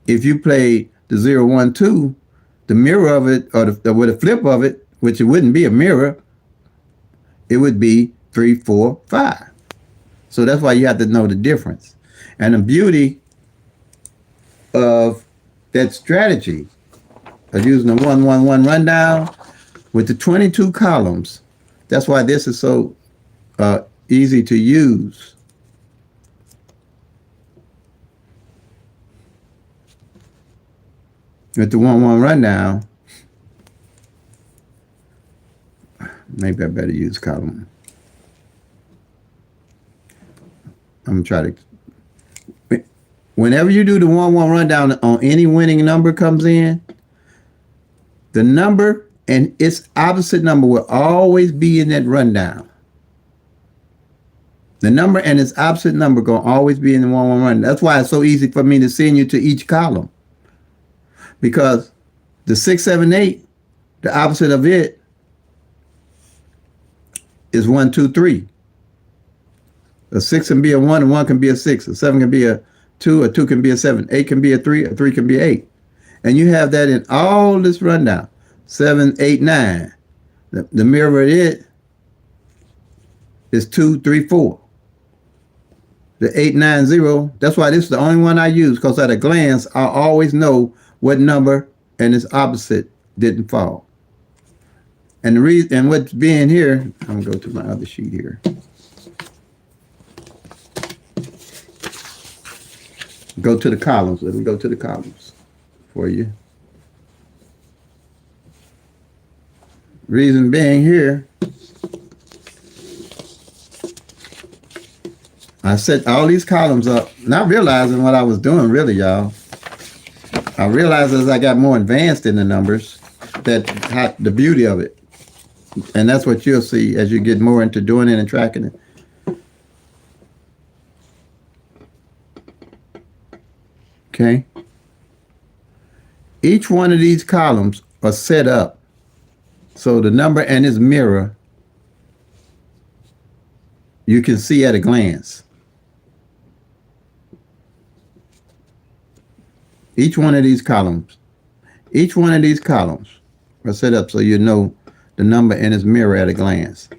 if you play the 0, 1, 2, the mirror of it, or with a flip of it, which it wouldn't be a mirror, it would be 3, 4, 5. So that's why you have to know the difference. And the beauty of that strategy of using the 1, 1, 1 rundown with the 22 columns, that's why this is so easy to use. With the 1, 1 rundown, maybe I better use column. I'm going to try to. Whenever you do the 1, 1 rundown on any winning number comes in, the number and its opposite number will always be in that rundown. The number and its opposite number going to always be in the 1, 1 rundown. That's why it's so easy for me to send you to each column. Because the 6, 7, 8, the opposite of it is 1, 2, 3. A 6 can be a 1, and 1 can be a 6. A 7 can be a 2, a 2 can be a 7. 8 can be a 3 can be 8. And you have that in all this rundown. 7, 8, 9. The mirror of it is 2, 3, 4. The 8, 9, 0. That's why this is the only one I use, because at a glance, I always know what number and its opposite didn't fall. And the reason, and what's being here, I'm going to go to my other sheet here. Go to the columns. Let me go to the columns for you. Reason being here, I set all these columns up, not realizing what I was doing, really, y'all. I realized as I got more advanced in the numbers, that the beauty of it. And that's what you'll see as you get more into doing it and tracking it. Okay. Each one of these columns are set up so the number and its mirror you can see at a glance. Each one of these columns. Each one of these columns are set up so you know the number in its mirror at a glance.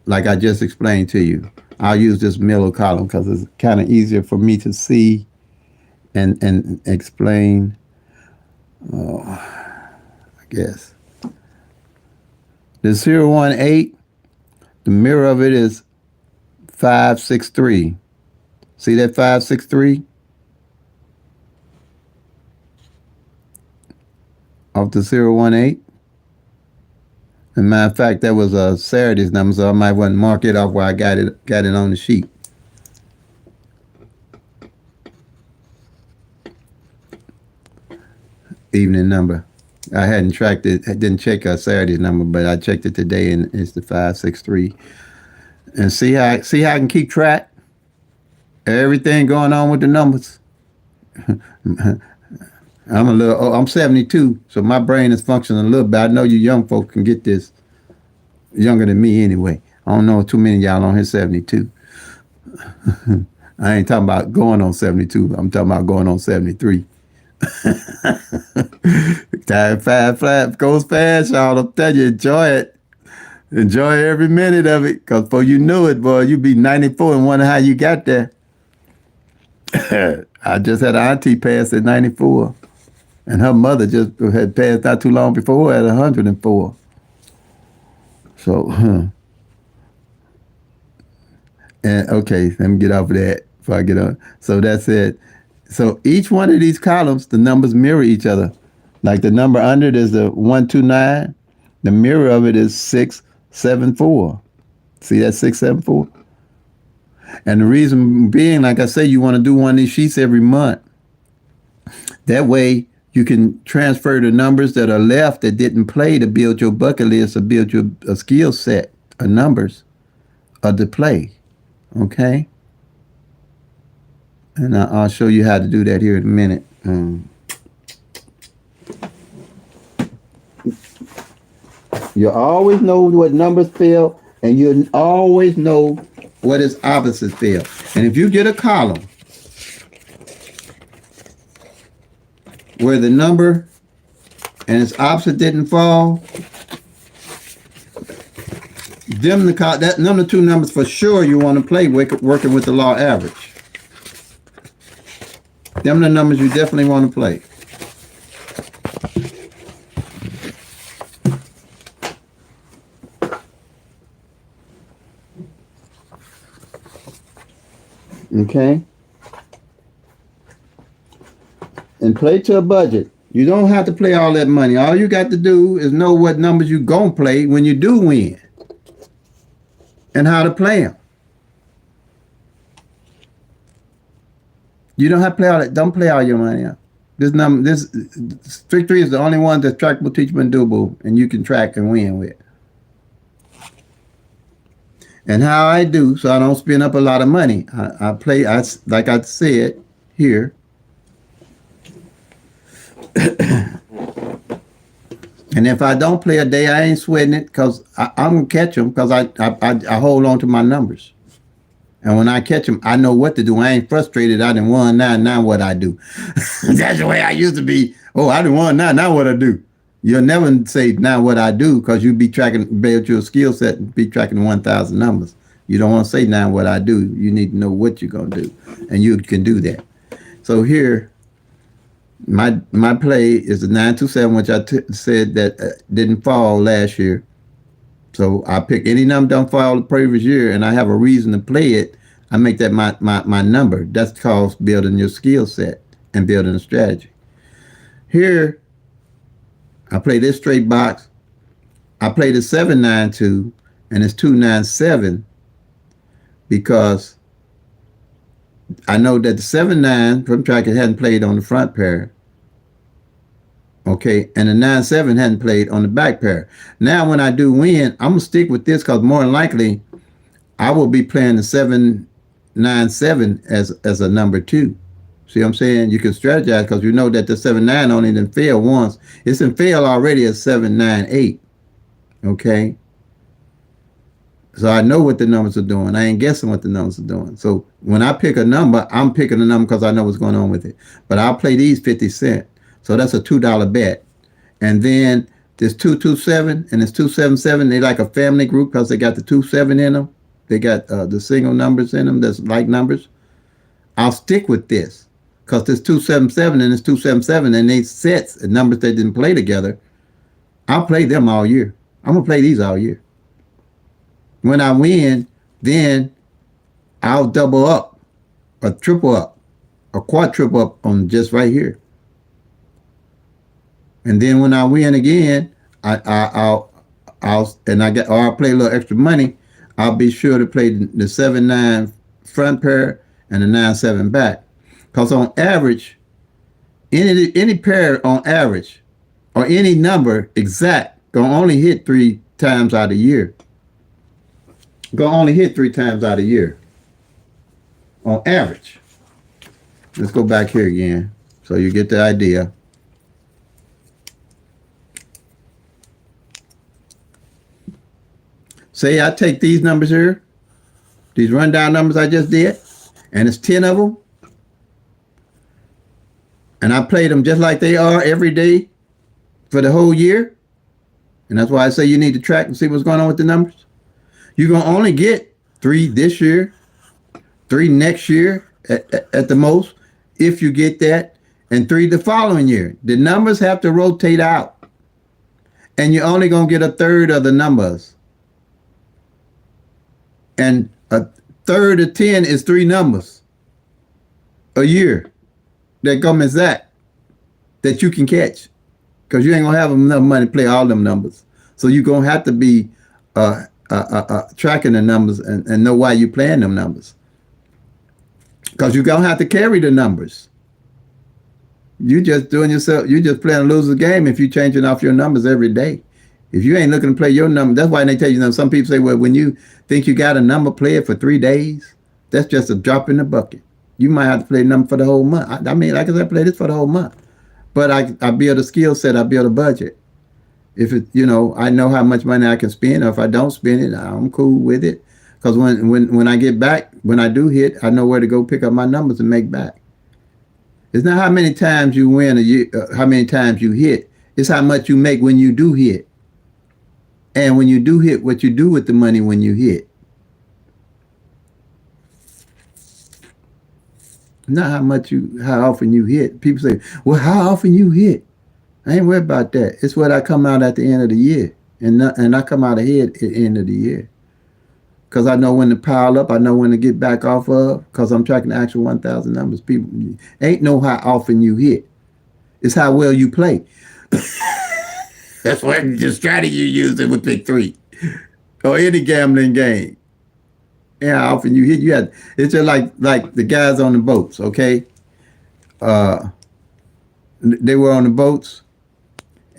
Like I just explained to you. I'll use this middle column because it's kind of easier for me to see and explain. I guess. The 018, the mirror of it is 563. See that 563? Off the 018? As a matter of fact, that was a Saturday's number, so I might want to mark it off where I got it on the sheet. Evening number. I hadn't tracked it. I didn't check Saturday's number, but I checked it today, and it's the 563. And see how I can keep track of everything going on with the numbers. I'm 72, so my brain is functioning a little bit. I know you young folk can get this. Younger than me anyway. I don't know too many of y'all on here 72. I ain't talking about going on 72. I'm talking about going on 73. Time flat goes fast, y'all. I'm telling you, enjoy it. Enjoy every minute of it, because before you knew it, boy, you be 94 and wonder how you got there. I just had an auntie pass at 94. And her mother just had passed not too long before at 104. So, and okay, let me get off of that before I get on. So that's it. So each one of these columns, the numbers mirror each other. Like the number under it is the 129. The mirror of it is 674. See that 674? And the reason being, like I say, you want to do one of these sheets every month. That way you can transfer the numbers that are left that didn't play to build your bucket list or build your a skill set of numbers of the play. Okay? And I'll show you how to do that here in a minute. You always know what numbers feel, and you always know what its opposites feel. And if you get a column where the number and its opposite didn't fall, that number two numbers for sure you want to play working with the law average. Them are the numbers you definitely want to play. Okay? And play to a budget. You don't have to play all that money. All you got to do is know what numbers you gonna play when you do win. And how to play them. You don't have to play all that. Don't play all your money out. This victory is the only one that's trackable, teachable, and doable, and you can track and win with. And how I do, so I don't spend up a lot of money. I play, like I said here. And if I don't play a day, I ain't sweating it, because I'm going to catch them, because I hold on to my numbers. And when I catch them, I know what to do. I ain't frustrated. I done won now what I do. That's the way I used to be. Oh, I done won now what I do. You'll never say now what I do, because you be tracking, build your skill set and be tracking 1,000 numbers. You don't want to say now what I do. You need to know what you're going to do. And you can do that. So here, my play is the 927, which I said that didn't fall last year. So I pick any number don't fall the previous year, and I have a reason to play it. I make that my number. That's called building your skill set and building a strategy. Here, I play this straight box. I play the 792, and it's 297, because I know that the 7-9 from tracker hadn't played on the front pair. Okay, and the 9-7 hadn't played on the back pair. Now, when I do win, I'm gonna stick with this, because more than likely, I will be playing the 7-9-7 as a number 2. See what I'm saying? You can strategize, because you know that the 7-9 only didn't fail once. It's in fail already at 7-9-8. Okay. So I know what the numbers are doing. I ain't guessing what the numbers are doing. So when I pick a number, I'm picking a number because I know what's going on with it. But I'll play these 50 cents. So that's a $2 bet. And then there's 227 and there's 277. They like a family group because they got the 27 in them. They got the single numbers in them that's like numbers. I'll stick with this because there's 277 and there's 277 and they sets and numbers they didn't play together. I'll play them all year. I'm going to play these all year. When I win, then I'll double up, or triple up, or quadruple up on just right here. And then when I win again, I'll play a little extra money. I'll be sure to play the 7-9 front pair and the 9-7 back. Because on average, any pair on average, or any number exact, gonna only hit 3 times out of the year. Gonna only hit 3 times out of the year. On average. Let's go back here again so you get the idea. Say I take these numbers here, these rundown numbers I just did, and it's 10 of them, and I play them just like they are every day for the whole year, and that's why I say you need to track and see what's going on with the numbers. You're going to only get 3 this year, 3 next year at the most, if you get that, and 3 the following year. The numbers have to rotate out, and you're only going to get a third of the numbers. And a third of 10 is 3 numbers a year that come exact that you can catch, because you ain't gonna have enough money to play all them numbers. So you're gonna have to be tracking the numbers and know why you playing them numbers, because you're gonna have to carry the numbers. You just doing yourself. You just playing a loser game if you changing off your numbers every day. If you ain't looking to play your number, that's why they tell you, some people say, well, when you think you got a number, play it for 3 days. That's just a drop in the bucket. You might have to play a number for the whole month. I mean, like I said, I play this for the whole month. But I build a skill set. I build a budget. If it, I know how much money I can spend. Or if I don't spend it, I'm cool with it. Because when I get back, when I do hit, I know where to go pick up my numbers and make back. It's not how many times you win a year, how many times you hit. It's how much you make when you do hit. And when you do hit, what you do with the money when you hit. Not how often you hit. People say, well, how often you hit? I ain't worried about that. It's what I come out at the end of the year. And I come out ahead at the end of the year. Because I know when to pile up. I know when to get back off of. Because I'm tracking the actual 1,000 numbers. People ain't know how often you hit. It's how well you play. That's what the strategy you use it with Pick 3 or any gambling game. Yeah, how often you hit, it's just like the guys on the boats. Okay, they were on the boats,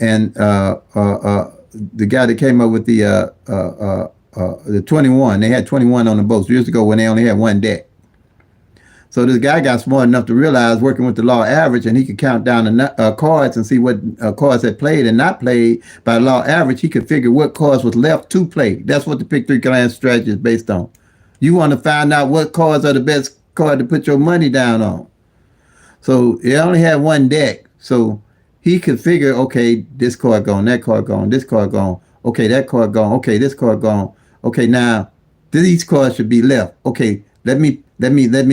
and the guy that came up with the 21, they had 21 on the boats years ago when they only had 1 deck. So this guy got smart enough to realize, working with the law average, and he could count down the cards and see what cards had played and not played by law average. He could figure what cards was left to play. That's what the Pick 3 Clan strategy is based on. You want to find out what cards are the best card to put your money down on. So he only had 1 deck. So he could figure, okay, this card gone, that card gone, this card gone. Okay, that card gone. Okay, this card gone. Okay, now these cards should be left. Okay, let me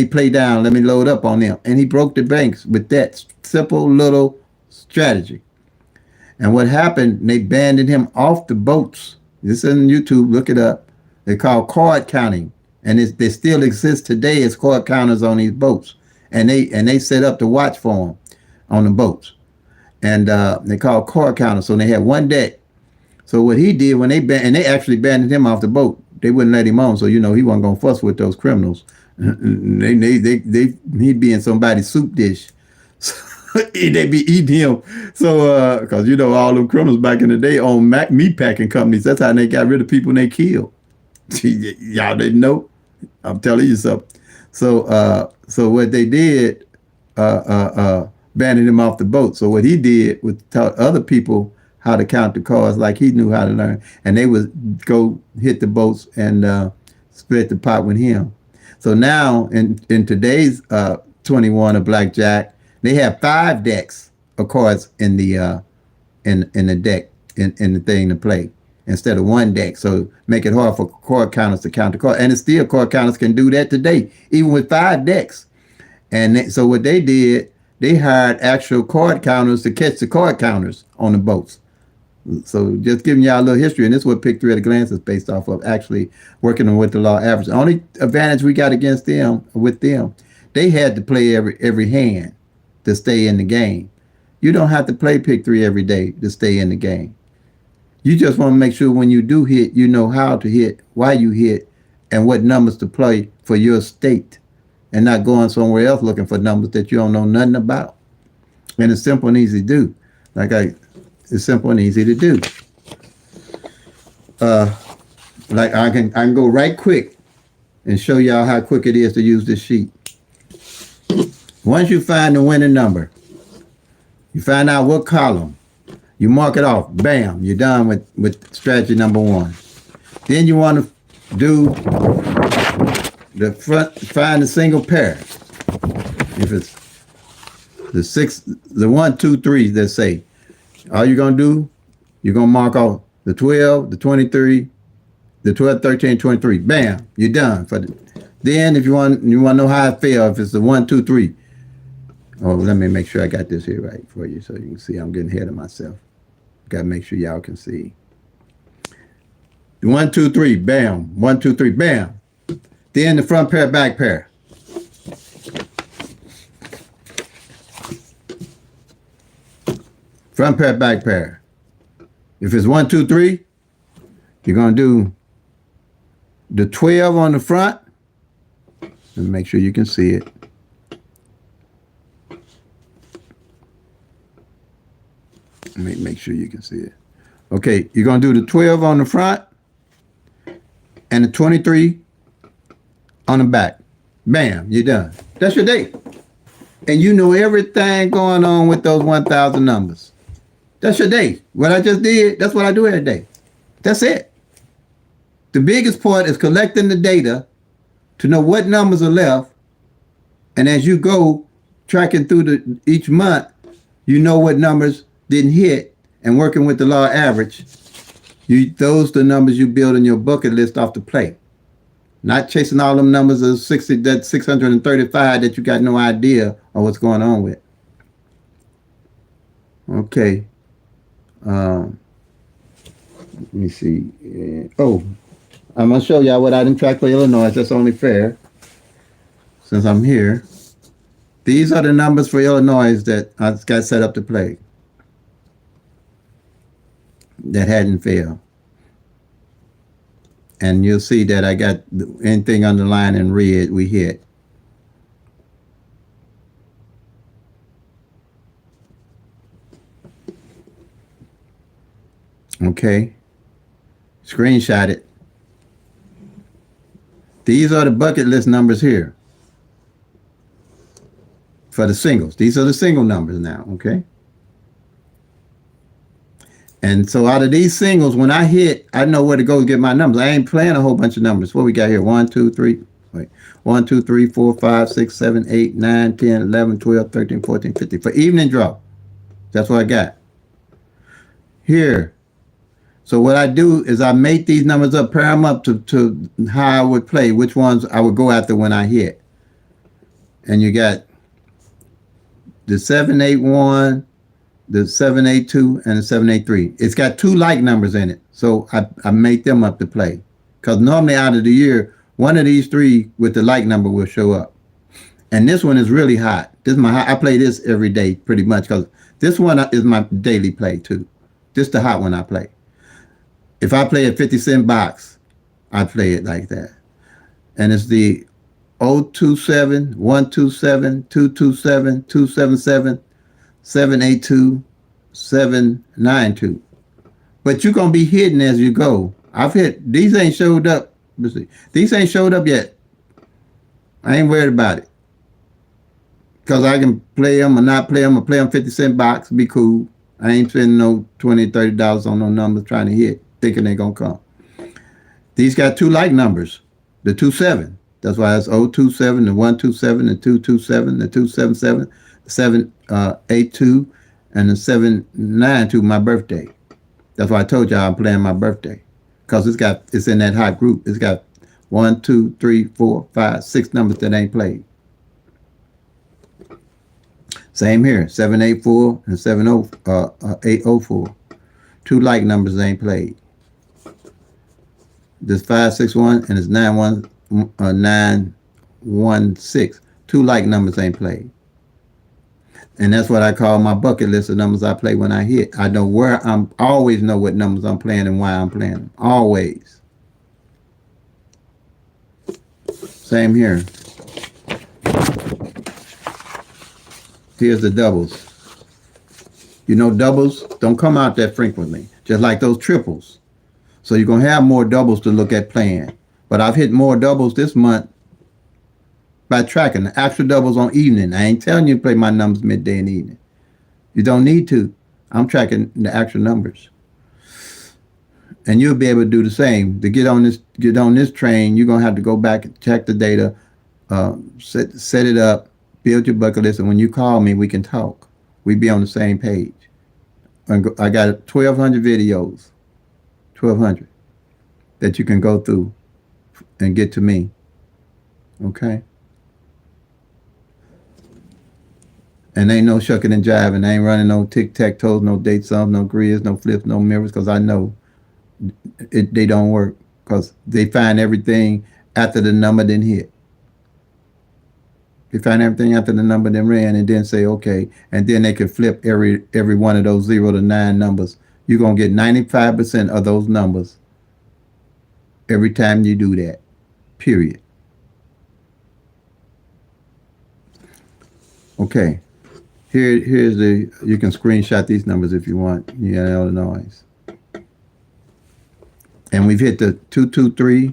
play down. Let me load up on them. And he broke the banks with that simple little strategy. And what happened, they banned him off the boats. This is on YouTube. Look it up. They're called card counting. And they still exist today as card counters on these boats. And they set up to watch for them on the boats. And they call card counters. So they had 1 deck. So what he did when they actually banned him off the boat, they wouldn't let him on. So he wasn't gonna fuss with those criminals. He'd be in somebody's soup dish. So they be eating him. So because all them criminals back in the day owned meat packing companies. That's how they got rid of people they killed. Y'all didn't know? I'm telling you something. So what they did, banning him off the boat. So what he did was taught other people how to count the cards like he knew how to learn. And they would go hit the boats and split the pot with him. So now in today's 21 of blackjack, they have 5 decks of cards in the in the deck in the thing to play instead of 1 deck. So make it hard for card counters to count the card. And it's still card counters can do that today, even with 5 decks. And so what they did, they hired actual card counters to catch the card counters on the boats. So just giving y'all a little history, and this is what Pick 3 at a Glance is based off of, actually working with the law average. The only advantage we got against them, with them, they had to play every hand to stay in the game. You don't have to play Pick 3 every day to stay in the game. You just want to make sure when you do hit, you know how to hit, why you hit, and what numbers to play for your state, and not going somewhere else looking for numbers that you don't know nothing about. And it's simple and easy to do. It's simple and easy to do. Like I can go right quick and show y'all how quick it is to use this sheet. Once you find the winning number, you find out what column, you mark it off, bam, you're done with strategy number 1. Then you want to do the front, find a single pair. If it's the 1, 2, 3, let's say, all you're going to do, you're going to mark off the 12, the 23, the 12, 13, 23. Bam, you're done. Then if you want to know how it fell, if it's the 1, 2, 3. Oh, let me make sure I got this here right for you so you can see I'm getting ahead of myself. Got to make sure y'all can see. 1, 2, 3, bam. 1, 2, 3, bam. Then the front pair, back pair. Front pair, back pair. If it's 1, 2, 3, you're going to do the 12 on the front. Let me make sure you can see it. Make sure you can see it. Okay, you're going to do the 12 on the front and the 23 on the back. Bam, you're done. That's your day. And you know everything going on with those 1,000 numbers. That's your day. What I just did, that's what I do every day. That's it. The biggest part is collecting the data to know what numbers are left. And as you go tracking through each month, you know what numbers didn't hit, and working with the law average, those are the numbers you build in your bucket list off the plate. Not chasing all them numbers of 635 that you got no idea of what's going on with. Okay. Let me see. Oh, I'm going to show y'all what I didn't track for Illinois. That's only fair since I'm here. These are the numbers for Illinois that I got set up to play that hadn't failed. And you'll see that I got anything underlined in red we hit. Okay. Screenshot it. These are the bucket list numbers here for the singles. These are the single numbers now, okay? And so out of these singles, when I hit, I know where to go to get my numbers. I ain't playing a whole bunch of numbers. What we got here? 1, 2, 3. Wait. 1, 2, 3, 4, 5, 6, 7, 8, 9, 10, 11, 12, 13, 14, 15. For evening draw. That's what I got. Here. So what I do is I make these numbers up, pair them up to how I would play, which ones I would go after when I hit. And you got the 781, the 782, and the 783. It's got 2 like numbers in it. So I make them up to play. Because normally out of the year, one of these 3 with the like number will show up. And this one is really hot. This is I play this every day pretty much because this one is my daily play too. This is the hot one I play. If I play a 50-cent box, I play it like that. And it's the 027, 127, 227, 277, 782, 792. But you're going to be hidden as you go. I've hit, these ain't showed up. Let's see. These ain't showed up yet. I ain't worried about it. Because I can play them or not play them or play them 50-cent box, be cool. I ain't spending no $20, $30 on no numbers trying to hit, thinking they're going to come. These got two like numbers, the 27. That's why it's 027, the 127, the 227, the 277, the 782, and the 792, my birthday. That's why I told y'all I'm playing my birthday. Because it's in that hot group. It's got 1, 2, 3, 4, 5, 6 numbers that ain't played. Same here, 784 and 804. Two like numbers ain't played. This 561 and this 916. Two like numbers ain't played. And that's what I call my bucket list of numbers I play when I hit. I know where always know what numbers I'm playing and why I'm playing them. Always. Same here. Here's the doubles. You know, doubles don't come out that frequently, just like those triples. So you're going to have more doubles to look at playing. But I've hit more doubles this month by tracking the actual doubles on evening. I ain't telling you to play my numbers midday and evening. You don't need to. I'm tracking the actual numbers. And you'll be able to do the same. To get on this train, you're gonna have to go back and check the data, set it up, build your bucket list, and when you call me, we can talk. We be on the same page. I got 1,200 videos, 1,200 that you can go through and get to me. Okay. And ain't no shucking and jiving. I ain't running no tic-tac-toes, no date sums, no grids, no flips, no mirrors, because I know they don't work. Because they find everything after the number then hit. They find everything after the number then ran and then say, okay. And then they can flip every one of those 0 to 9 numbers. You're going to get 95% of those numbers every time you do that. Period. Okay. Here's you can screenshot these numbers if you want. You got all the noise. And we've hit the 223,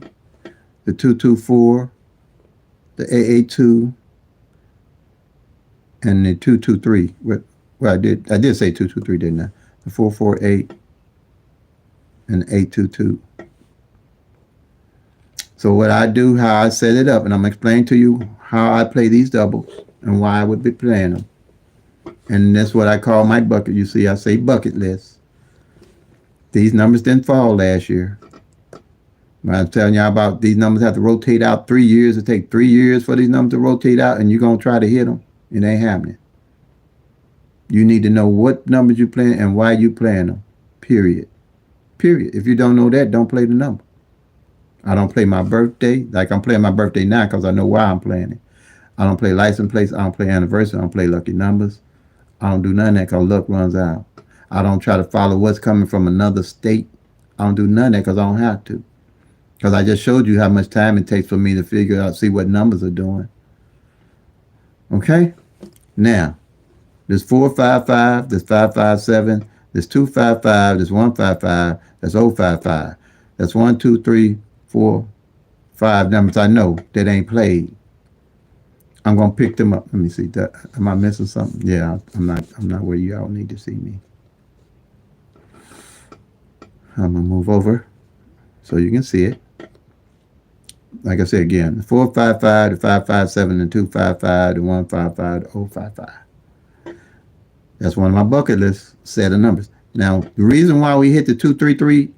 the 224, the 882, and the 223. Well, I did say 223, didn't I? The 448 and the 822. So what I do, how I set it up, and I'm explaining to you how I play these doubles and why I would be playing them. And that's what I call my bucket. You see, I say bucket list. These numbers didn't fall last year. I'm telling you about these numbers have to rotate out 3 years. It takes 3 years for these numbers to rotate out, and you're going to try to hit them. It ain't happening. You need to know what numbers you're playing and why you're playing them. Period. Period. If you don't know that, don't play the number. I don't play my birthday. Like I'm playing my birthday now because I know why I'm playing it. I don't play license plates. I don't play anniversary. I don't play lucky numbers. I don't do none of that because luck runs out. I don't try to follow what's coming from another state. I don't do none of that because I don't have to. Because I just showed you how much time it takes for me to figure out, see what numbers are doing. Okay? Now, there's 455, there's 557, there's 255, there's 155, there's 055. That's 1, 2, 3, 4, 5 numbers I know that ain't played. I'm gonna pick them up. Let me see. Am I missing something? Yeah, I'm not where you all need to see me. I'm gonna move over so you can see it. Like I said again, the 455, the 557, the 255, the 155, the 055. That's one of my bucket list set of numbers. Now, the reason why we hit the 233,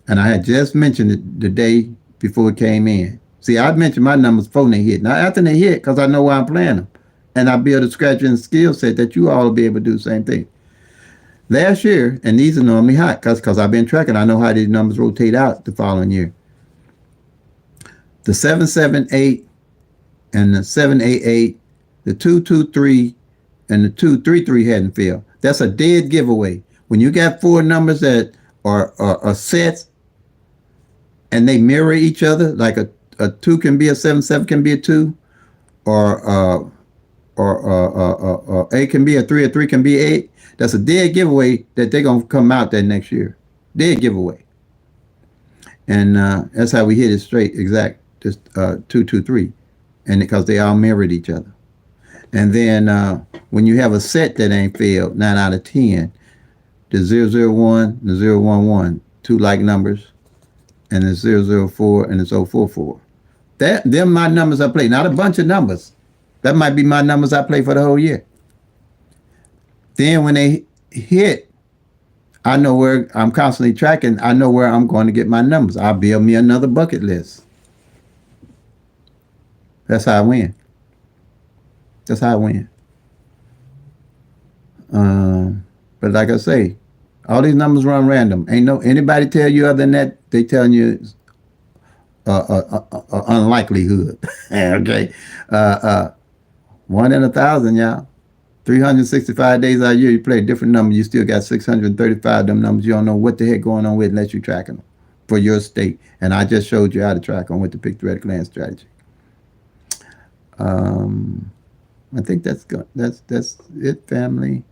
and I had just mentioned it the day before it came in. See, I mentioned my numbers before they hit. Now, after they hit, because I know why I'm playing them. And I build a scratching skill set that you all will be able to do the same thing. Last year, and these are normally hot, because I've been tracking, I know how these numbers rotate out the following year. The 778 and the 788, the 223, and the 233 hadn't failed. That's a dead giveaway. When you got 4 numbers that are sets, and they mirror each other, like a 2 can be a 7, 7 can be a 2, or 8 can be a 3 can be 8. That's a dead giveaway that they're going to come out that next year. Dead giveaway. And that's how we hit it straight, exact, just 2, 2, 3. And because they all mirrored each other. And then when you have a set that ain't failed, 9 out of 10, the 001, the 011, two like numbers, and the 004 and the 044. Them my numbers I play, not a bunch of numbers. That might be my numbers I play for the whole year. Then when they hit, I know where I'm constantly tracking. I know where I'm going to get my numbers. I'll build me another bucket list. That's how I win. That's how I win. But like I say, all these numbers run random. Ain't no anybody tell you other than that. They telling you unlikelihood. Okay, 1 in 1,000, y'all. 365 days out of the year, you play a different number. You still got 635 of them numbers. You don't know what the heck going on with unless you tracking them for your state. And I just showed you how to track them with the Pick 3 at a Glance strategy. I think that's it, family.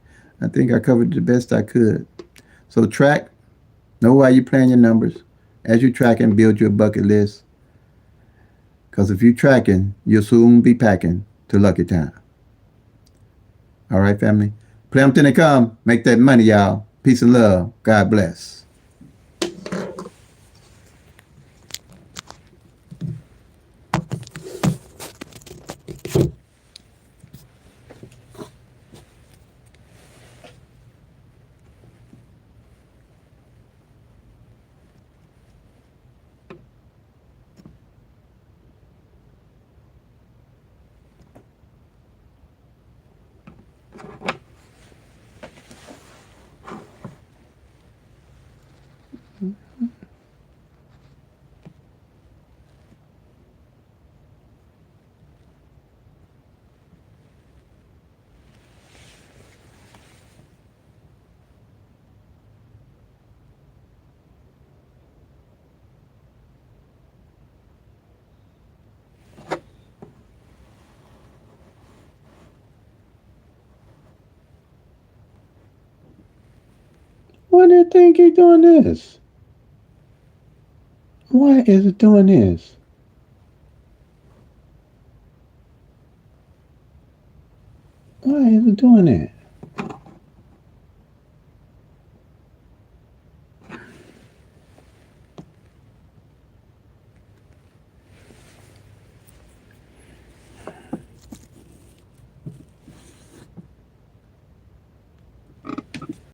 I think I covered the best I could. So track, know why you're playing your numbers. As you tracking, build your bucket list. Because if you're tracking, you'll soon be packing to Lucky Time. All right, family. Play them till they come. Make that money, y'all. Peace and love. God bless. Why do you think he's doing this? Why is it doing this? Why is it doing that?